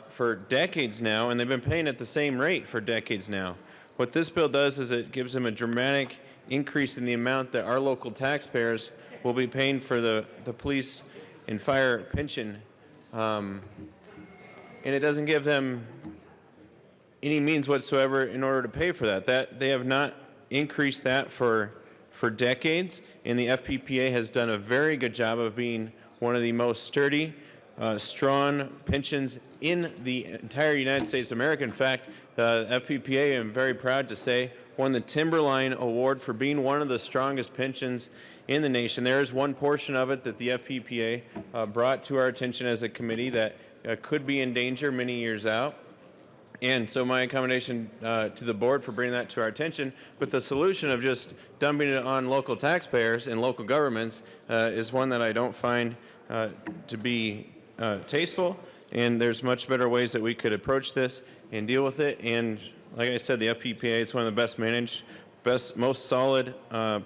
for decades now, and they've been paying at the same rate for decades now. What this bill does is it gives them a dramatic increase in the amount that our local taxpayers will be paying for the police and fire pension, and it doesn't give them any means whatsoever in order to pay for that. They have not increased that for decades, and the FPPA has done a very good job of being one of the most sturdy, strong pensions in the entire United States of America. In fact, the FPPA, I'm very proud to say, won the Timberline Award for being one of the strongest pensions in the nation. There is one portion of it that the FPPA brought to our attention as a committee that could be in danger many years out. And so my accommodation to the board for bringing that to our attention. But the solution of just dumping it on local taxpayers and local governments is one that I don't find to be tasteful. And there's much better ways that we could approach this and deal with it. And like I said, the FPPA is one of the best managed, most solid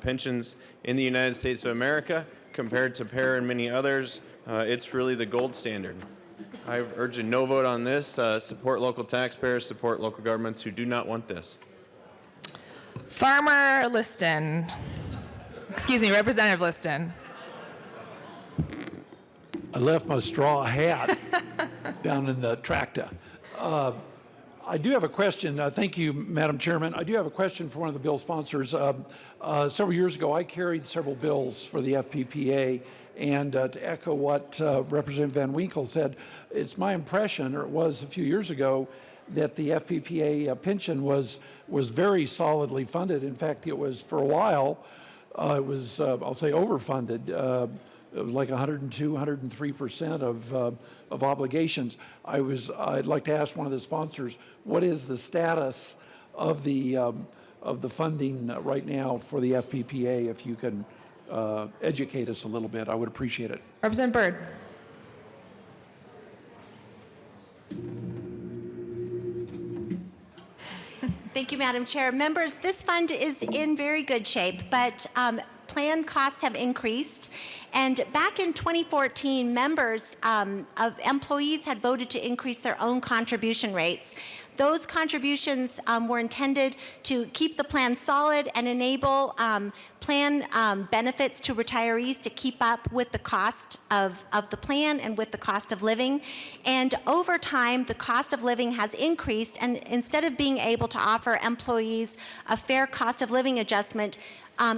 pensions in the United States of America. Compared to PAIR and many others, it's really the gold standard. I urge a no vote on this. Support local taxpayers, support local governments who do not want this. Farmer Liston. Excuse me, Representative Liston. I left my straw hat down in the tractor. I do have a question. Thank you, Madam Chairman. I do have a question for one of the bill sponsors. Several years ago, I carried several bills for the FPPA, and to echo what Representative Van Winkle said, it's my impression, or it was a few years ago, that the FPPA pension was very solidly funded. In fact, it was for a while, it was, I'll say, overfunded. like 102, 103% of obligations. I'd like to ask one of the sponsors, what is the status of the funding right now for the FPPA? If you can educate us a little bit, I would appreciate it. Representative Byrd. Thank you, Madam Chair. Members, this fund is in very good shape, but plan costs have increased. And back in 2014, members of employees had voted to increase their own contribution rates. Those contributions were intended to keep the plan solid and enable plan benefits to retirees to keep up with the cost of the plan and with the cost of living. And over time, the cost of living has increased, and instead of being able to offer employees a fair cost of living adjustment,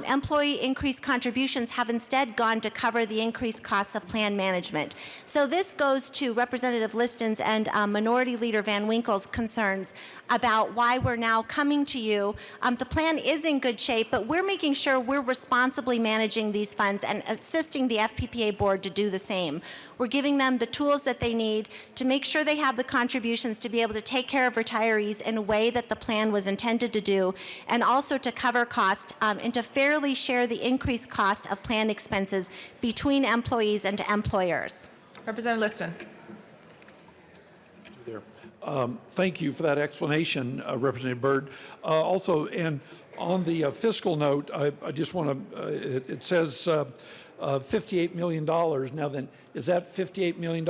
employee increased contributions have instead gone to cover the increased costs of plan management. So this goes to Representative Liston's and Minority Leader Van Winkle's concerns about why we're now coming to you. The plan is in good shape, but we're making sure we're responsibly managing these funds and assisting the FPPA board to do the same. We're giving them the tools that they need to make sure they have the contributions to be able to take care of retirees in a way that the plan was intended to do, and also to cover cost and to fairly share the increased cost of plan expenses between employees and employers. Representative Liston. Thank you for that explanation, Representative Byrd. Also, and on the fiscal note, I just want to, it says $58 million. Now then, is that $58 million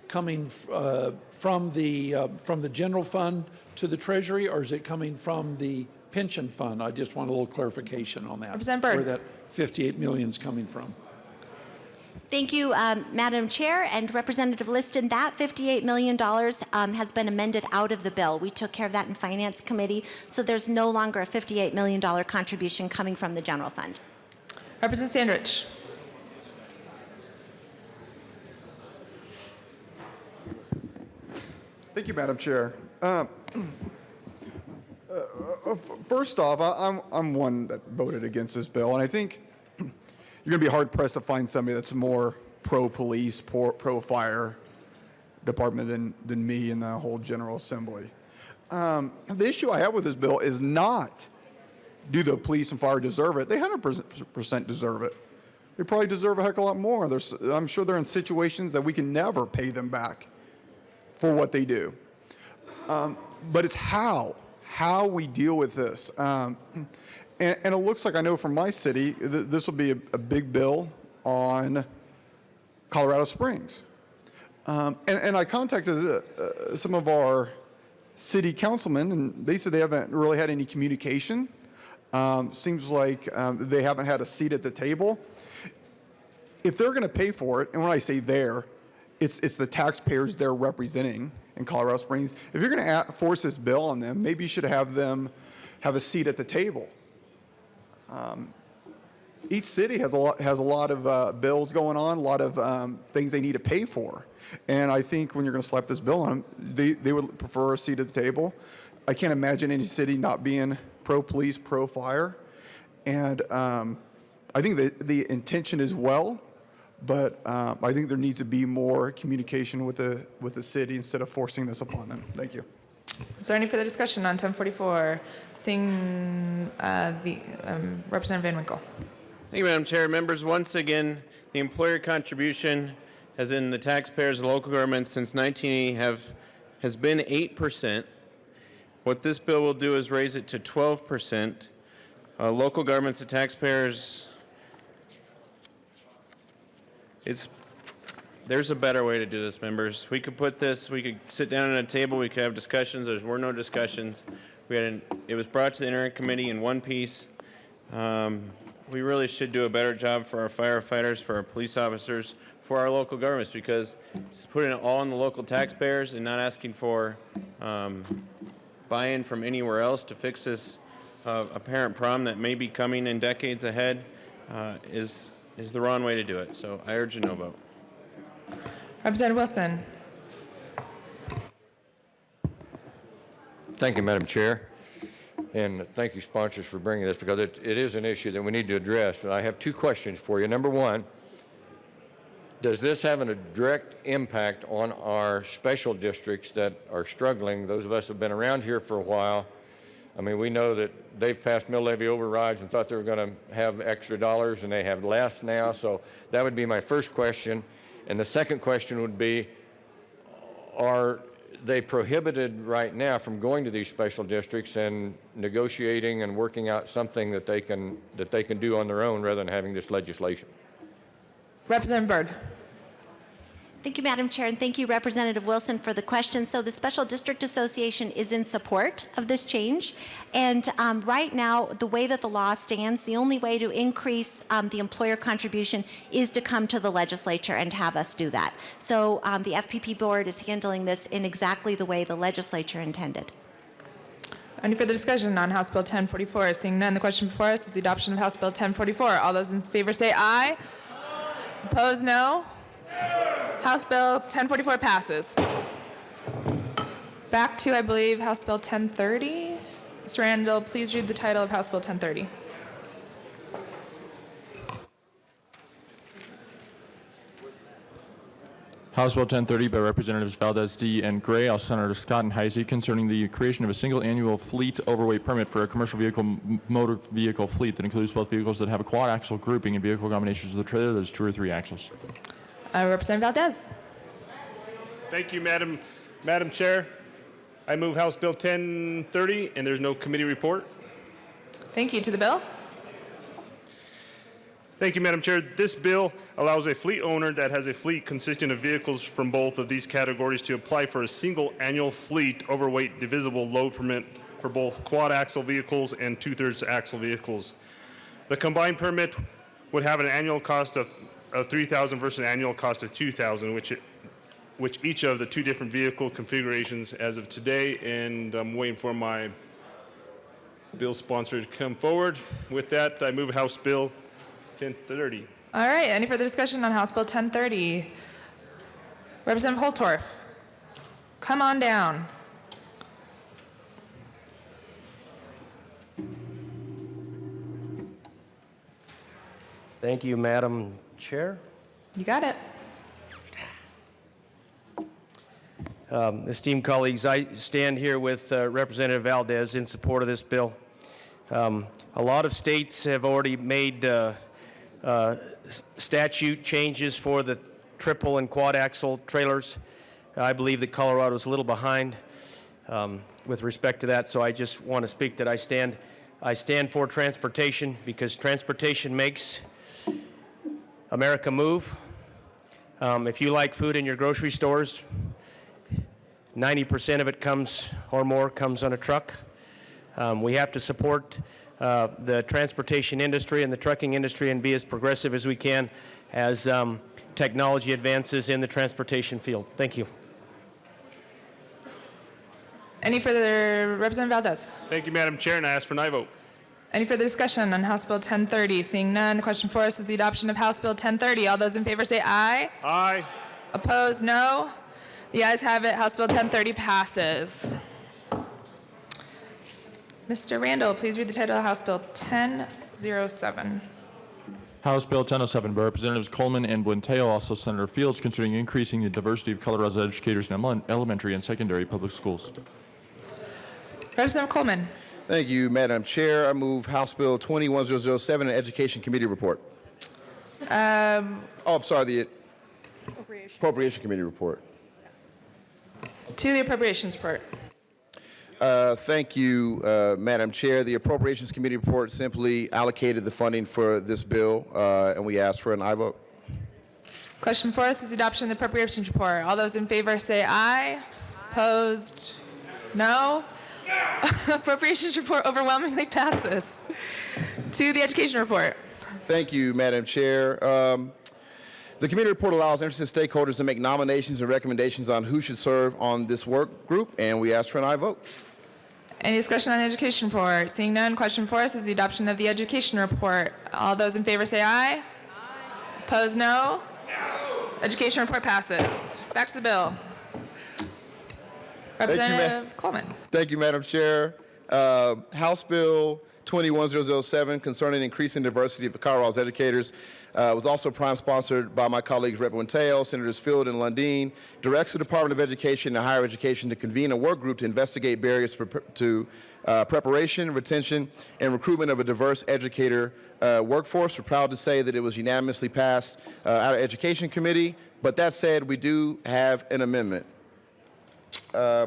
coming from the general fund to the Treasury, or is it coming from the pension fund? I just want a little clarification on that. Representative Byrd. Where that $58 million is coming from. Thank you, Madam Chair and Representative Liston. That $58 million has been amended out of the bill. We took care of that in Finance Committee, so there's no longer a $58 million contribution coming from the general fund. Representative Sandrich. Thank you, Madam Chair. First off, I'm one that voted against this bill, and I think you're going to be hard-pressed to find somebody that's more pro-police, pro-fire department than me in the whole General Assembly. The issue I have with this bill is not, do the police and fire deserve it? They 100% deserve it. They probably deserve a heck of a lot more. I'm sure they're in situations that we can never pay them back for what they do. But it's how we deal with this. And it looks like, I know from my city, this will be a big bill on Colorado Springs. And I contacted some of our city councilmen, and they said they haven't really had any communication. Seems like they haven't had a seat at the table. If they're going to pay for it, and when I say they're, it's the taxpayers they're representing in Colorado Springs. If you're going to force this bill on them, maybe you should have them have a seat at the table. Each city has a lot of bills going on, a lot of things they need to pay for. And I think when you're going to slap this bill on them, they would prefer a seat at the table. I can't imagine any city not being pro-police, pro-fire. And I think the intention is well, but I think there needs to be more communication with the city instead of forcing this upon them. Thank you. Is there any further discussion on 1044? Seeing Representative Van Winkle. Thank you, Madam Chair. Members, once again, the employer contribution, as in the taxpayers and local governments since 1980, has been 8%. What this bill will do is raise it to 12%. Local governments and taxpayers, there's a better way to do this, members. We could sit down at a table, we could have discussions. There were no discussions. It was brought to the Interim Committee in one piece. We really should do a better job for our firefighters, for our police officers, for our local governments, because it's putting it all on the local taxpayers and not asking for buy-in from anywhere else to fix this apparent problem that may be coming in decades ahead is the wrong way to do it. So I urge a no vote. Representative Wilson. Thank you, Madam Chair. And thank you, sponsors, for bringing this, because it is an issue that we need to address. But I have two questions for you. Number one, does this have a direct impact on our special districts that are struggling? Those of us who have been around here for a while, I mean, we know that they've passed mill levy overrides and thought they were going to have extra dollars, and they have less now. So that would be my first question. And the second question would be, are they prohibited right now from going to these special districts and negotiating and working out something that they can do on their own rather than having this legislation? Representative Byrd. Thank you, Madam Chair, and thank you, Representative Wilson, for the question. So the Special District Association is in support of this change. And right now, the way that the law stands, the only way to increase the employer contribution is to come to the legislature and have us do that. So the FPP board is handling this in exactly the way the legislature intended. Any further discussion on House Bill 1044? Seeing none, the question before us is the adoption of House Bill 1044. All those in favor say aye. Opposed, no. House Bill 1044 passes. Back to, I believe, House Bill 1030. Mr. Randall, please read the title of House Bill 1030. House Bill 1030 by Representatives Valdez D. and Gray, House Senator Scott and Heisey, concerning the creation of a single annual fleet overweight permit for a commercial vehicle motor vehicle fleet that includes both vehicles that have a quad axle grouping and vehicle combinations with a trailer that is 2 or 3 axles. Representative Valdez. Thank you, Madam Chair. I move House Bill 1030, and there's no committee report. Thank you. To the bill. Thank you, Madam Chair. This bill allows a fleet owner that has a fleet consisting of vehicles from both of these categories to apply for a single annual fleet overweight divisible load permit for both quad axle vehicles and 2/3 axle vehicles. The combined permit would have an annual cost of $3,000 versus an annual cost of $2,000, which each of the 2 different vehicle configurations as of today, and I'm waiting for my bill sponsor to come forward. With that, I move House Bill 1030. All right. Any further discussion on House Bill 1030? Representative Holtorf, come on down. Thank you, Madam Chair. You got it. Esteemed colleagues, I stand here with Representative Valdez in support of this bill. A lot of states have already made statute changes for the triple and quad axle trailers. I believe that Colorado is a little behind with respect to that, so I just want to speak that I stand for transportation, because transportation makes America move. If you like food in your grocery stores, 90% of it comes or more comes on a truck. We have to support the transportation industry and the trucking industry and be as progressive as we can as technology advances in the transportation field. Thank you. Any further, Representative Valdez? Thank you, Madam Chair, and I ask for an aye vote. Any further discussion on House Bill 1030? Seeing none, the question for us is the adoption of House Bill 1030. All those in favor say aye. Aye. Opposed, no. The ayes have it. House Bill 1030 passes. Mr. Randall, please read the title of House Bill 1007. House Bill 1007 by Representatives Coleman and Buentello, also Senator Fields, concerning increasing the diversity of Colorado's educators in elementary and secondary public schools. Representative Coleman. Thank you, Madam Chair. I move House Bill 21007, an Education Committee report. I'm sorry, the Appropriation Committee report. To the Appropriations report. Thank you, Madam Chair. The Appropriations Committee report simply allocated the funding for this bill, and we ask for an aye vote. Question for us is the adoption of the Appropriations report. All those in favor say aye. Opposed? No. Appropriations report overwhelmingly passes. To the Education report. Thank you, Madam Chair. The committee report allows interested stakeholders to make nominations and recommendations on who should serve on this work group, and we ask for an aye vote. Any discussion on the Education report? Seeing none, question for us is the adoption of the Education report. All those in favor say aye. Aye. Opposed, no. Education report passes. Back to the bill. Representative Coleman. Thank you, Madam Chair. House Bill 21007 concerning increasing diversity of Colorado's educators was also prime sponsored by my colleagues Rep. Mateo, Senators Field and Lundeen, directs the Department of Education and Higher Education to convene a work group to investigate barriers to preparation, retention, and recruitment of a diverse educator workforce. We're proud to say that it was unanimously passed out of Education Committee, but that said, we do have an amendment.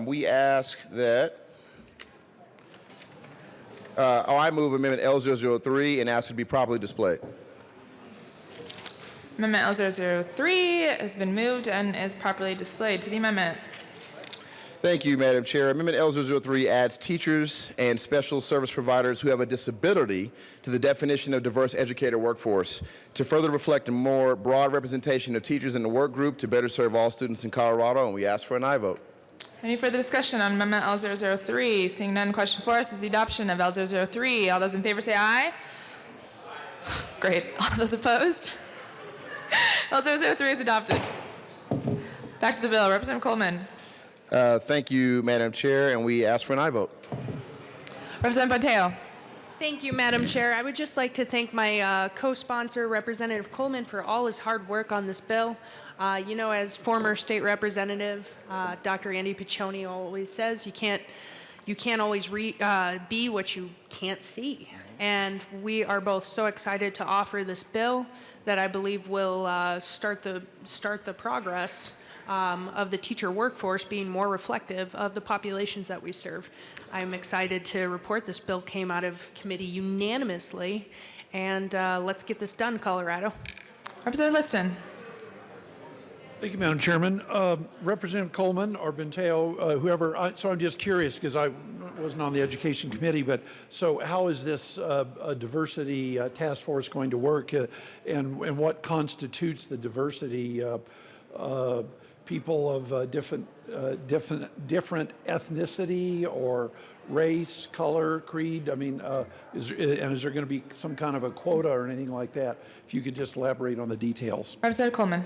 We ask that I move Amendment L003 and ask it to be properly displayed. Amendment L003 has been moved and is properly displayed. To the amendment. Thank you, Madam Chair. Amendment L003 adds teachers and special service providers who have a disability to the definition of diverse educator workforce to further reflect a more broad representation of teachers in the work group to better serve all students in Colorado, and we ask for an aye vote. Any further discussion on Amendment L003? Seeing none, question for us is the adoption of L003. All those in favor say aye. Great. All those opposed? L003 is adopted. Back to the bill. Representative Coleman. Thank you, Madam Chair, and we ask for an aye vote. Representative Mateo. Thank you, Madam Chair. I would just like to thank my co-sponsor, Representative Coleman, for all his hard work on this bill. You know, as former state representative, Dr. Andy Piccioni always says, you can't always be what you can't see. And we are both so excited to offer this bill that I believe will start the progress of the teacher workforce being more reflective of the populations that we serve. I'm excited to report this bill came out of committee unanimously, and let's get this done, Colorado. Representative Liston. Thank you, Madam Chairman. Representative Coleman or Benteo, whoever, so I'm just curious because I wasn't on the Education Committee, but so how is this diversity task force going to work and what constitutes the diversity? People of different ethnicity or race, color, creed? I mean, is there going to be some kind of a quota or anything like that? If you could just elaborate on the details. Representative Coleman.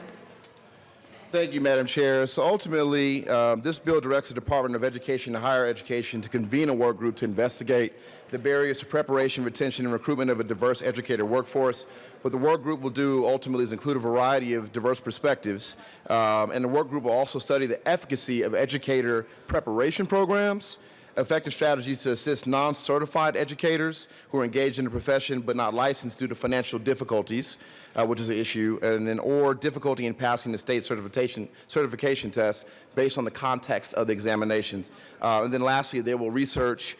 Thank you, Madam Chair. So ultimately, this bill directs the Department of Education and Higher Education to convene a work group to investigate the barriers to preparation, retention, and recruitment of a diverse educator workforce. What the work group will do ultimately is include a variety of diverse perspectives, and the work group will also study the efficacy of educator preparation programs, effective strategies to assist non-certified educators who are engaged in the profession but not licensed due to financial difficulties, which is an issue, or difficulty in passing the state certification test based on the context of the examinations. And then lastly, they will research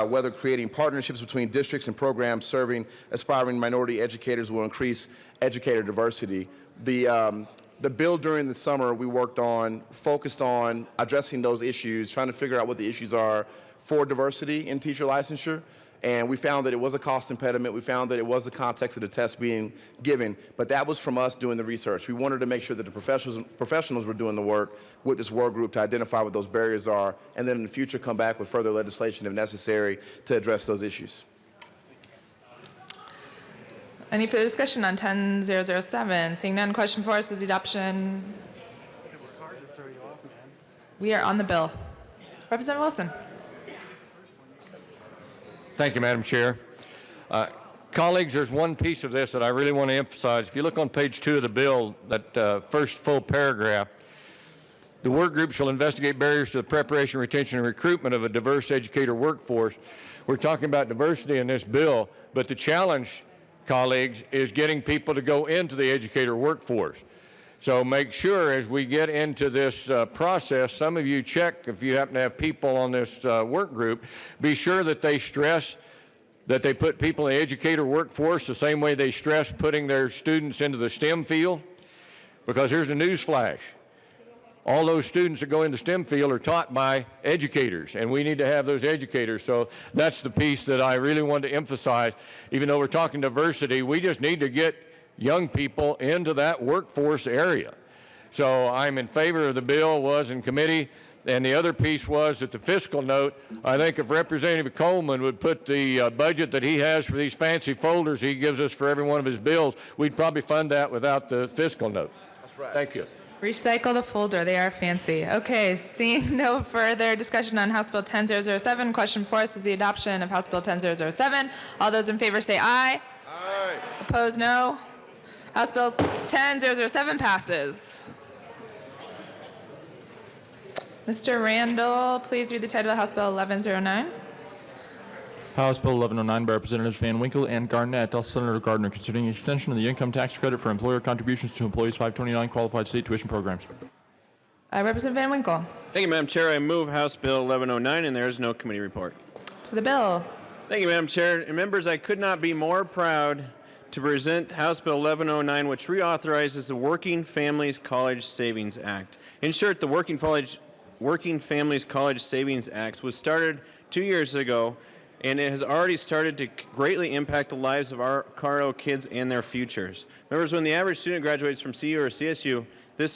whether creating partnerships between districts and programs serving aspiring minority educators will increase educator diversity. The bill during the summer we worked on focused on addressing those issues, trying to figure out what the issues are for diversity in teacher licensure. And we found that it was a cost impediment. We found that it was the context of the test being given, but that was from us doing the research. We wanted to make sure that the professionals were doing the work with this work group to identify what those barriers are, and then in the future come back with further legislation if necessary to address those issues. Any further discussion on 10007? Seeing none, question for us is the adoption. We are on the bill. Representative Wilson. Thank you, Madam Chair. Colleagues, there's one piece of this that I really want to emphasize. If you look on page 2 of the bill, that first full paragraph, the work group shall investigate barriers to the preparation, retention, and recruitment of a diverse educator workforce. We're talking about diversity in this bill, but the challenge, colleagues, is getting people to go into the educator workforce. So make sure as we get into this process, some of you check if you happen to have people on this work group, be sure that they stress that they put people in the educator workforce the same way they stress putting their students into the STEM field. Because here's the news flash. All those students that go in the STEM field are taught by educators, and we need to have those educators. So that's the piece that I really want to emphasize. Even though we're talking diversity, we just need to get young people into that workforce area. So I'm in favor of the bill, was in committee, and the other piece was that the fiscal note, I think if Representative Coleman would put the budget that he has for these fancy folders he gives us for every one of his bills, we'd probably fund that without the fiscal note. That's right. Thank you. Recycle the folder. They are fancy. Okay, seeing no further discussion on House Bill 10007, question for us is the adoption of House Bill 10007. All those in favor say aye. Aye. Opposed, no. House Bill 10007 passes. Mr. Randall, please read the title of House Bill 1109. House Bill 1109 by Representatives Van Winkle and Garnett, also Senator Gardner, considering extension of the income tax credit for employer contributions to employees' 529 qualified state tuition programs. Representative Van Winkle. Thank you, Madam Chair. I move House Bill 1109, and there is no committee report. To the bill. Thank you, Madam Chair. And members, I could not be more proud to present House Bill 1109, which reauthorizes the Working Families College Savings Act. In short, the Working Families College Savings Act was started 2 years ago, and it has already started to greatly impact the lives of our Colorado kids and their futures. Members, when the average student graduates from CU or CSU this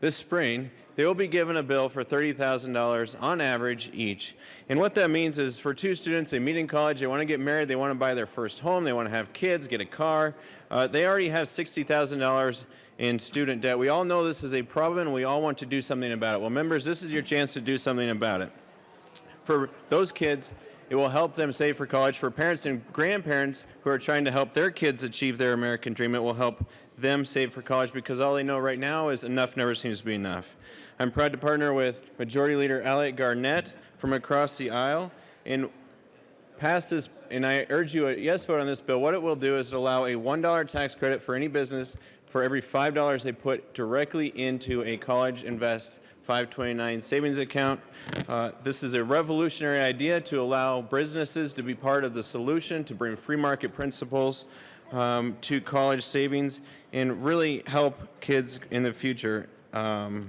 spring, they will be given a bill for $30,000 on average each. And what that means is for two students, they meet in college, they want to get married, they want to buy their first home, they want to have kids, get a car. They already have $60,000 in student debt. We all know this is a problem and we all want to do something about it. Well, members, this is your chance to do something about it. For those kids, it will help them save for college. For parents and grandparents who are trying to help their kids achieve their American dream, it will help them save for college because all they know right now is enough never seems to be enough. I'm proud to partner with Majority Leader Alec Garnett from across the aisle and pass this, and I urge you a yes vote on this bill. What it will do is allow a $1 tax credit for any business for every $5 they put directly into a College Invest 529 savings account. This is a revolutionary idea to allow businesses to be part of the solution, to bring free market principles to college savings and really help kids in the future. The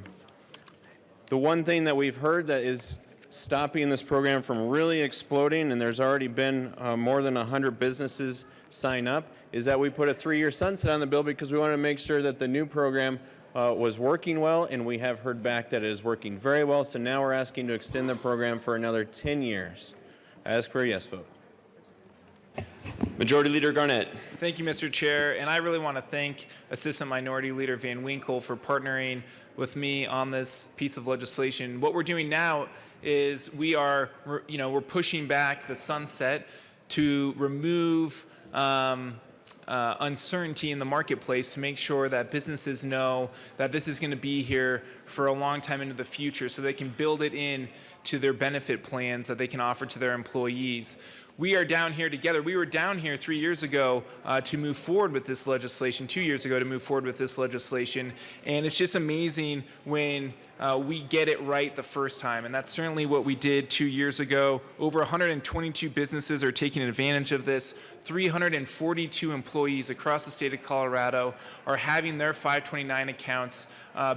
one thing that we've heard that is stopping this program from really exploding, and there's already been more than 100 businesses sign up, is that we put a 3-year sunset on the bill because we want to make sure that the new program was working well, and we have heard back that it is working very well. So now we're asking to extend the program for another 10 years. I ask for a yes vote. Majority Leader Garnett. Thank you, Mr. Chair. And I really want to thank Assistant Minority Leader Van Winkle for partnering with me on this piece of legislation. What we're doing now is we're pushing back the sunset to remove uncertainty in the marketplace to make sure that businesses know that this is going to be here for a long time into the future so they can build it in to their benefit plans that they can offer to their employees. We are down here together. We were down here 3 years ago to move forward with this legislation, 2 years ago to move forward with this legislation. And it's just amazing when we get it right the first time. And that's certainly what we did 2 years ago. Over 122 businesses are taking advantage of this. 342 employees across the state of Colorado are having their 529 accounts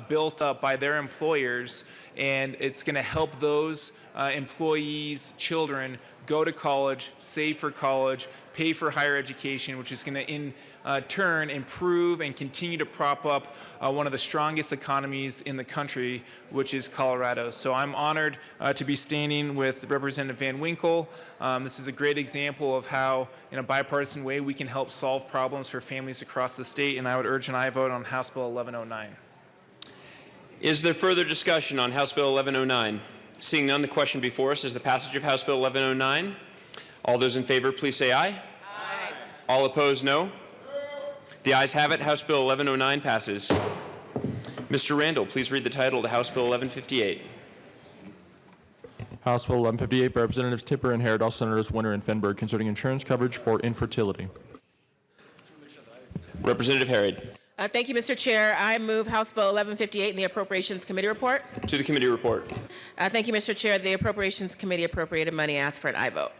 built up by their employers. And it's going to help those employees' children go to college, save for college, pay for higher education, which is going to in turn improve and continue to prop up one of the strongest economies in the country, which is Colorado. So I'm honored to be standing with Representative Van Winkle. This is a great example of how, in a bipartisan way, we can help solve problems for families across the state, and I would urge an aye vote on House Bill 1109. Is there further discussion on House Bill 1109? Seeing none, the question before us is the passage of House Bill 1109. All those in favor, please say aye. Aye. All opposed, no. The ayes have it. House Bill 1109 passes. Mr. Randall, please read the title to House Bill 1158. House Bill 1158 by Representatives Tipper and Herod, all Senators Winter and Fenberg, concerning insurance coverage for infertility. Representative Herod. Thank you, Mr. Chair. I move House Bill 1158 in the Appropriations Committee report. To the committee report. Thank you, Mr. Chair. The Appropriations Committee appropriated money. I ask for an aye vote.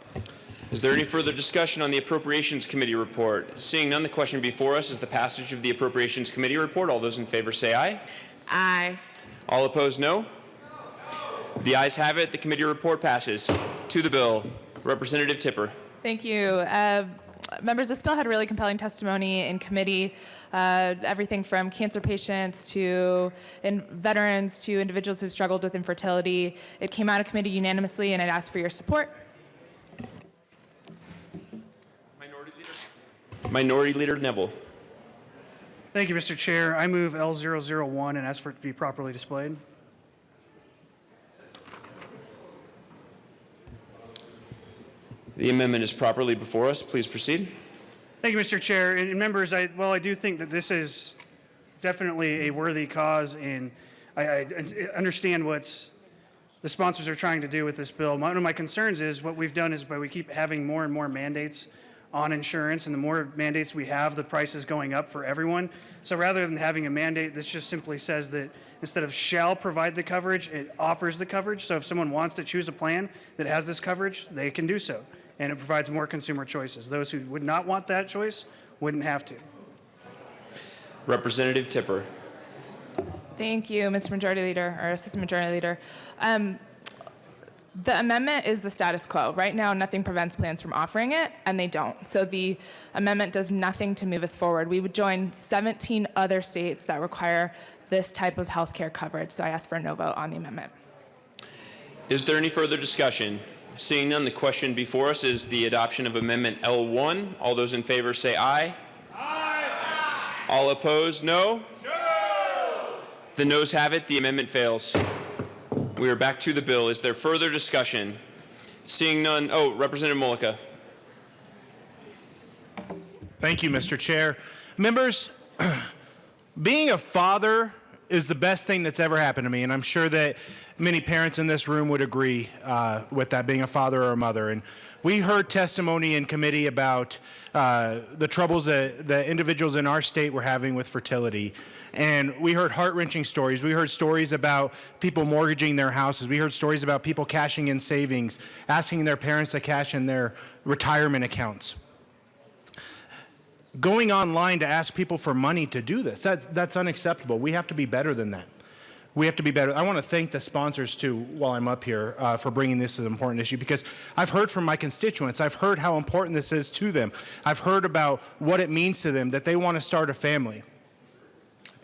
Is there any further discussion on the Appropriations Committee report? Seeing none, the question before us is the passage of the Appropriations Committee report. All those in favor say aye. Aye. All opposed, no. The ayes have it. The committee report passes. To the bill, Representative Tipper. Thank you. Members, this bill had really compelling testimony in committee. Everything from cancer patients to veterans to individuals who've struggled with infertility. It came out of committee unanimously, and I'd ask for your support. Minority Leader Neville. Thank you, Mr. Chair. I move L001 and ask for it to be properly displayed. The amendment is properly before us. Please proceed. Thank you, Mr. Chair. And members, I do think that this is definitely a worthy cause, and I understand what the sponsors are trying to do with this bill. One of my concerns is what we've done is we keep having more and more mandates on insurance, and the more mandates we have, the price is going up for everyone. So rather than having a mandate, this just simply says that instead of shall provide the coverage, it offers the coverage. So if someone wants to choose a plan that has this coverage, they can do so. And it provides more consumer choices. Those who would not want that choice wouldn't have to. Representative Tipper. Thank you, Mr. Majority Leader, or Assistant Majority Leader. The amendment is the status quo. Right now, nothing prevents plans from offering it, and they don't. So the amendment does nothing to move us forward. We would join 17 other states that require this type of health care coverage. So I ask for a no vote on the amendment. Is there any further discussion? Seeing none, the question before us is the adoption of Amendment L1. All those in favor say aye. Aye. All opposed, no? No. The noes have it. The amendment fails. We are back to the bill. Is there further discussion? Seeing none. Oh, Representative Mullica. Thank you, Mr. Chair. Members, being a father is the best thing that's ever happened to me, and I'm sure that many parents in this room would agree with that, being a father or a mother. And we heard testimony in committee about the troubles that the individuals in our state were having with fertility. And we heard heart-wrenching stories. We heard stories about people mortgaging their houses. We heard stories about people cashing in savings, asking their parents to cash in their retirement accounts. Going online to ask people for money to do this, that's unacceptable. We have to be better than that. We have to be better. I want to thank the sponsors, too, while I'm up here, for bringing this as an important issue, because I've heard from my constituents. I've heard how important this is to them. I've heard about what it means to them, that they want to start a family.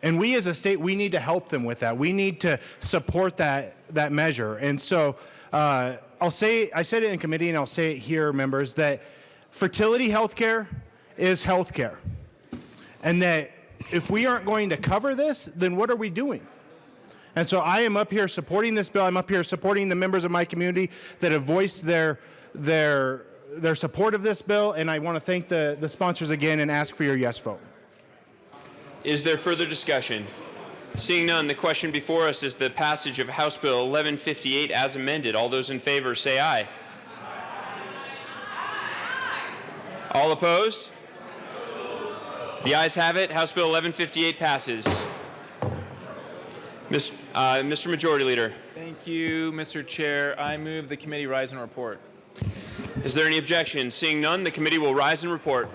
And we as a state, we need to help them with that. We need to support that measure. And so I said it in committee, and I'll say it here, members, that fertility health care is health care. And that if we aren't going to cover this, then what are we doing? And so I am up here supporting this bill. I'm up here supporting the members of my community that have voiced their support of this bill. And I want to thank the sponsors again and ask for your yes vote. Is there further discussion? Seeing none, the question before us is the passage of House Bill 1158 as amended. All those in favor say aye. All opposed? The ayes have it. House Bill 1158 passes. Mr. Majority Leader. Thank you, Mr. Chair. I move the committee rise and report. Is there any objection? Seeing none, the committee will rise and report.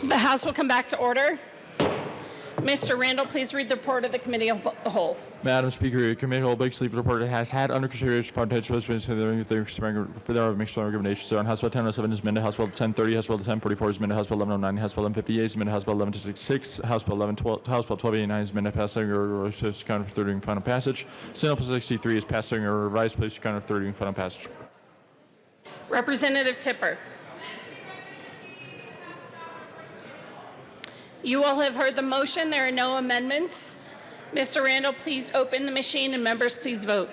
The House will come back to order. Mr. Randall, please read the report of the Committee of the Whole. Madam Speaker, the Committee of Big Sleep report has had under consideration potential for their mixed recommendations. So on House Bill 1007 is amended, House Bill 1030, House Bill 1044 is amended, House Bill 1109, House Bill 1158 is amended, House Bill 1166, House Bill 1112, House Bill 1289 is amended, passed second revised, counted for third and final passage. Senate Bill 63 is passed second revised, placed counted for third and final passage. Representative Tipper. You all have heard the motion. There are no amendments. Mr. Randall, please open the machine, and members, please vote.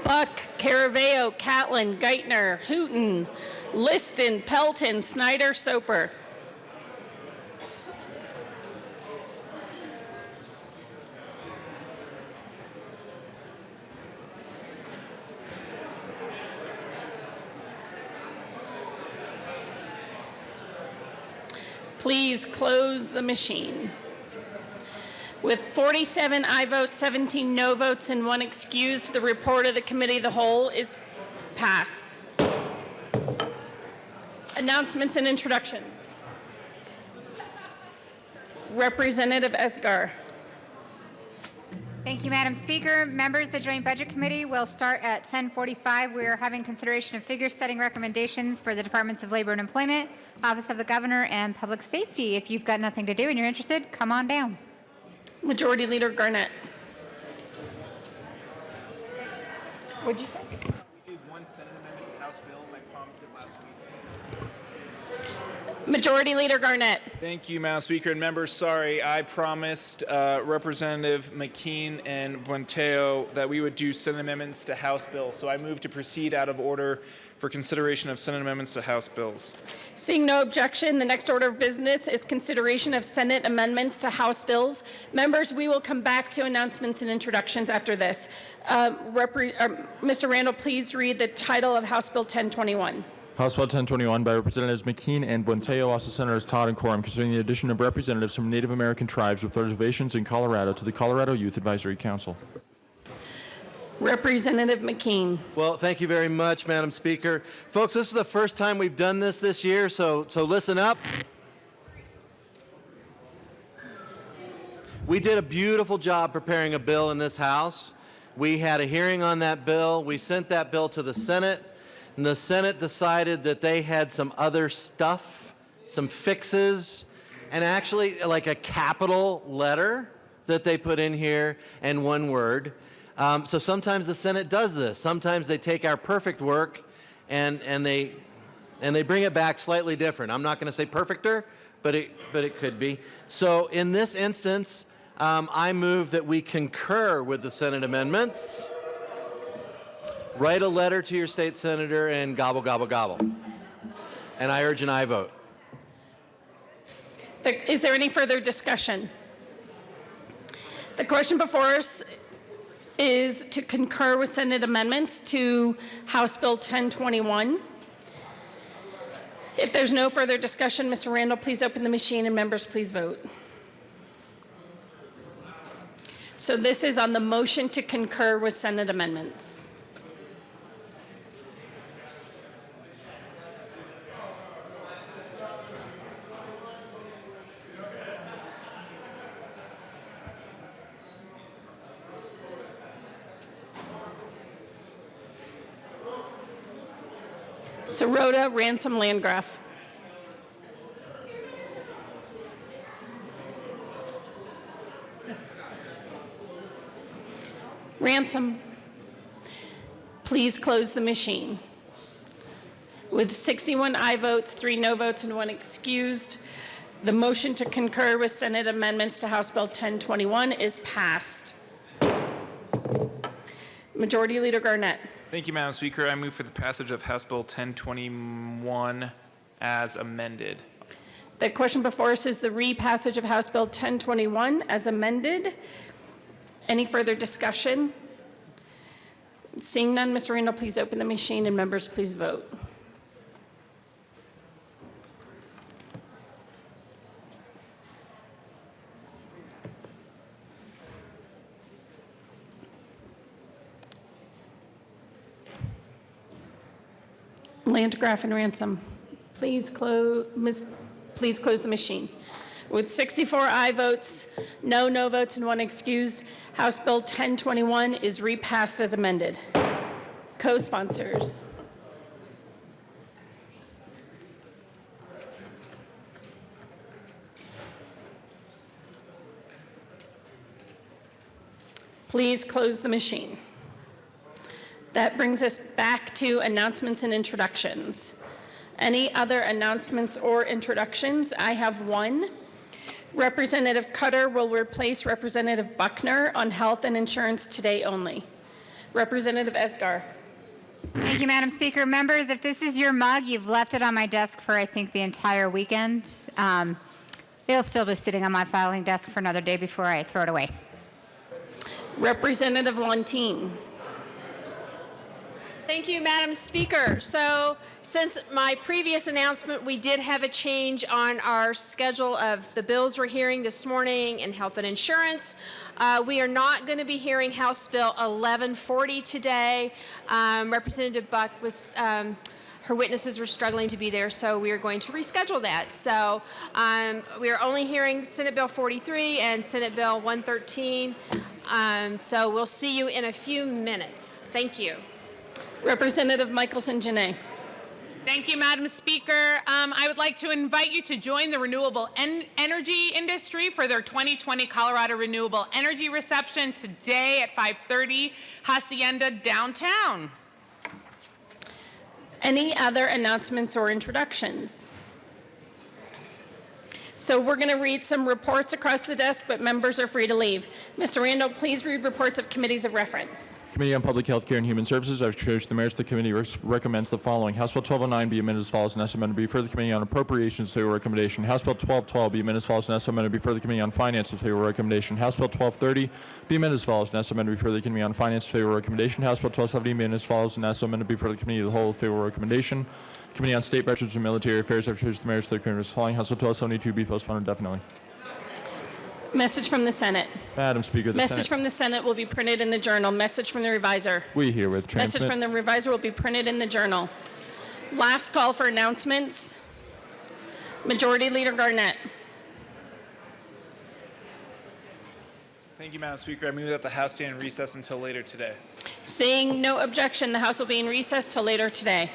Buck, Caraveo, Catlin, Geithner, Hooton, Liston, Pelton, Snyder, Soper. Please close the machine. With 47 aye votes, 17 no votes, and 1 excused, the report of the Committee of the Whole is passed. Announcements and introductions. Representative Esgar. Thank you, Madam Speaker. Members, the Joint Budget Committee will start at 10:45. We are having consideration of figure-setting recommendations for the Departments of Labor and Employment, Office of the Governor, and Public Safety. If you've got nothing to do and you're interested, come on down. Majority Leader Garnett. What'd you say? We did one Senate amendment to House bills. I promised it last week. Majority Leader Garnett. Thank you, Madam Speaker and members. Sorry, I promised Representative McKean and Buenteo that we would do Senate amendments to House bills. So I move to proceed out of order for consideration of Senate amendments to House bills. Seeing no objection, the next order of business is consideration of Senate amendments to House bills. Members, we will come back to announcements and introductions after this. Mr. Randall, please read the title of House Bill 1021. House Bill 1021 by Representatives McKean and Buenteo, also Senators Todd and Quorum, concerning the addition of representatives from Native American tribes with reservations in Colorado to the Colorado Youth Advisory Council. Representative McKean. Well, thank you very much, Madam Speaker. Folks, this is the first time we've done this year, so listen up. We did a beautiful job preparing a bill in this House. We had a hearing on that bill. We sent that bill to the Senate, and the Senate decided that they had some other stuff, some fixes, and actually like a capital letter that they put in here and one word. So sometimes the Senate does this. Sometimes they take our perfect work and they bring it back slightly different. I'm not going to say perfecter, but it could be. So in this instance, I move that we concur with the Senate amendments. Write a letter to your state senator and gobble, gobble, gobble. And I urge an aye vote. Is there any further discussion? The question before us is to concur with Senate amendments to House Bill 1021. If there's no further discussion, Mr. Randall, please open the machine and members, please vote. So this is on the motion to concur with Senate amendments. Sirota, Ransom, Landgraf. Ransom, please close the machine. With 61 aye votes, 3 no votes, and 1 excused, The motion to concur with Senate amendments to House Bill 1021 is passed. Majority Leader Garnett. Thank you, Madam Speaker. I move for the passage of House Bill 1021 as amended. The question before us is the repassage of House Bill 1021 as amended. Any further discussion? Seeing none, Mr. Randall, please open the machine, and members, please vote. Landgraf and Ransom, please close the machine. With 64 aye votes, no votes, and 1 excused, House Bill 1021 is repassed as amended. Co-sponsors. Please close the machine. That brings us back to announcements and introductions. Any other announcements or introductions? I have one. Representative Cutter will replace Representative Buckner on health and insurance today only. Representative Esgar. Thank you, Madam Speaker. Members, if this is your mug, you've left it on my desk for, I think, the entire weekend. It'll still be sitting on my filing desk for another day before I throw it away. Representative Lontine. Thank you, Madam Speaker. So since my previous announcement, we did have a change on our schedule of the bills we're hearing this morning in health and insurance. We are not going to be hearing House Bill 1140 today. Representative Buck was, her witnesses were struggling to be there, so we are going to reschedule that. So we are only hearing Senate Bill 43 and Senate Bill 113. So we'll see you in a few minutes. Thank you. Representative Michelson-Jeannet. Thank you, Madam Speaker. I would like to invite you to join the renewable energy industry for their 2020 Colorado Renewable Energy Reception today at 5:30, Hacienda downtown. Any other announcements or introductions? So we're going to read some reports across the desk, but members are free to leave. Mr. Randall, please read reports of committees of reference. Committee on Public Health Care and Human Services, I've charged the merits of the committee recommends the following. House Bill 1209 be amended as follows and as amended be referred to the Committee on Appropriations, favorable recommendation. House Bill 1212 be amended as follows and as amended be referred to the Committee on Finance, favorable recommendation. House Bill 1230 be amended as follows and as amended be referred to the Committee on Finance, favorable recommendation. House Bill 1270 be amended as follows and as amended be referred to the Committee of the Whole, favorable recommendation. Committee on State Budgets and Military Affairs, I've charged the merits of the committee following. House Bill 1272 be postponed indefinitely. Message from the Senate. Madam Speaker, the Message Senate. from the Senate will be printed in the Journal. Message from the Reviser. We herewith transmit. Message from the Reviser will be printed in the Journal. Last call for announcements. Majority Leader Garnett. Thank you, Madam Speaker. I move that the House stand in recess until later today. Seeing no objection, the House will be in recess till later today.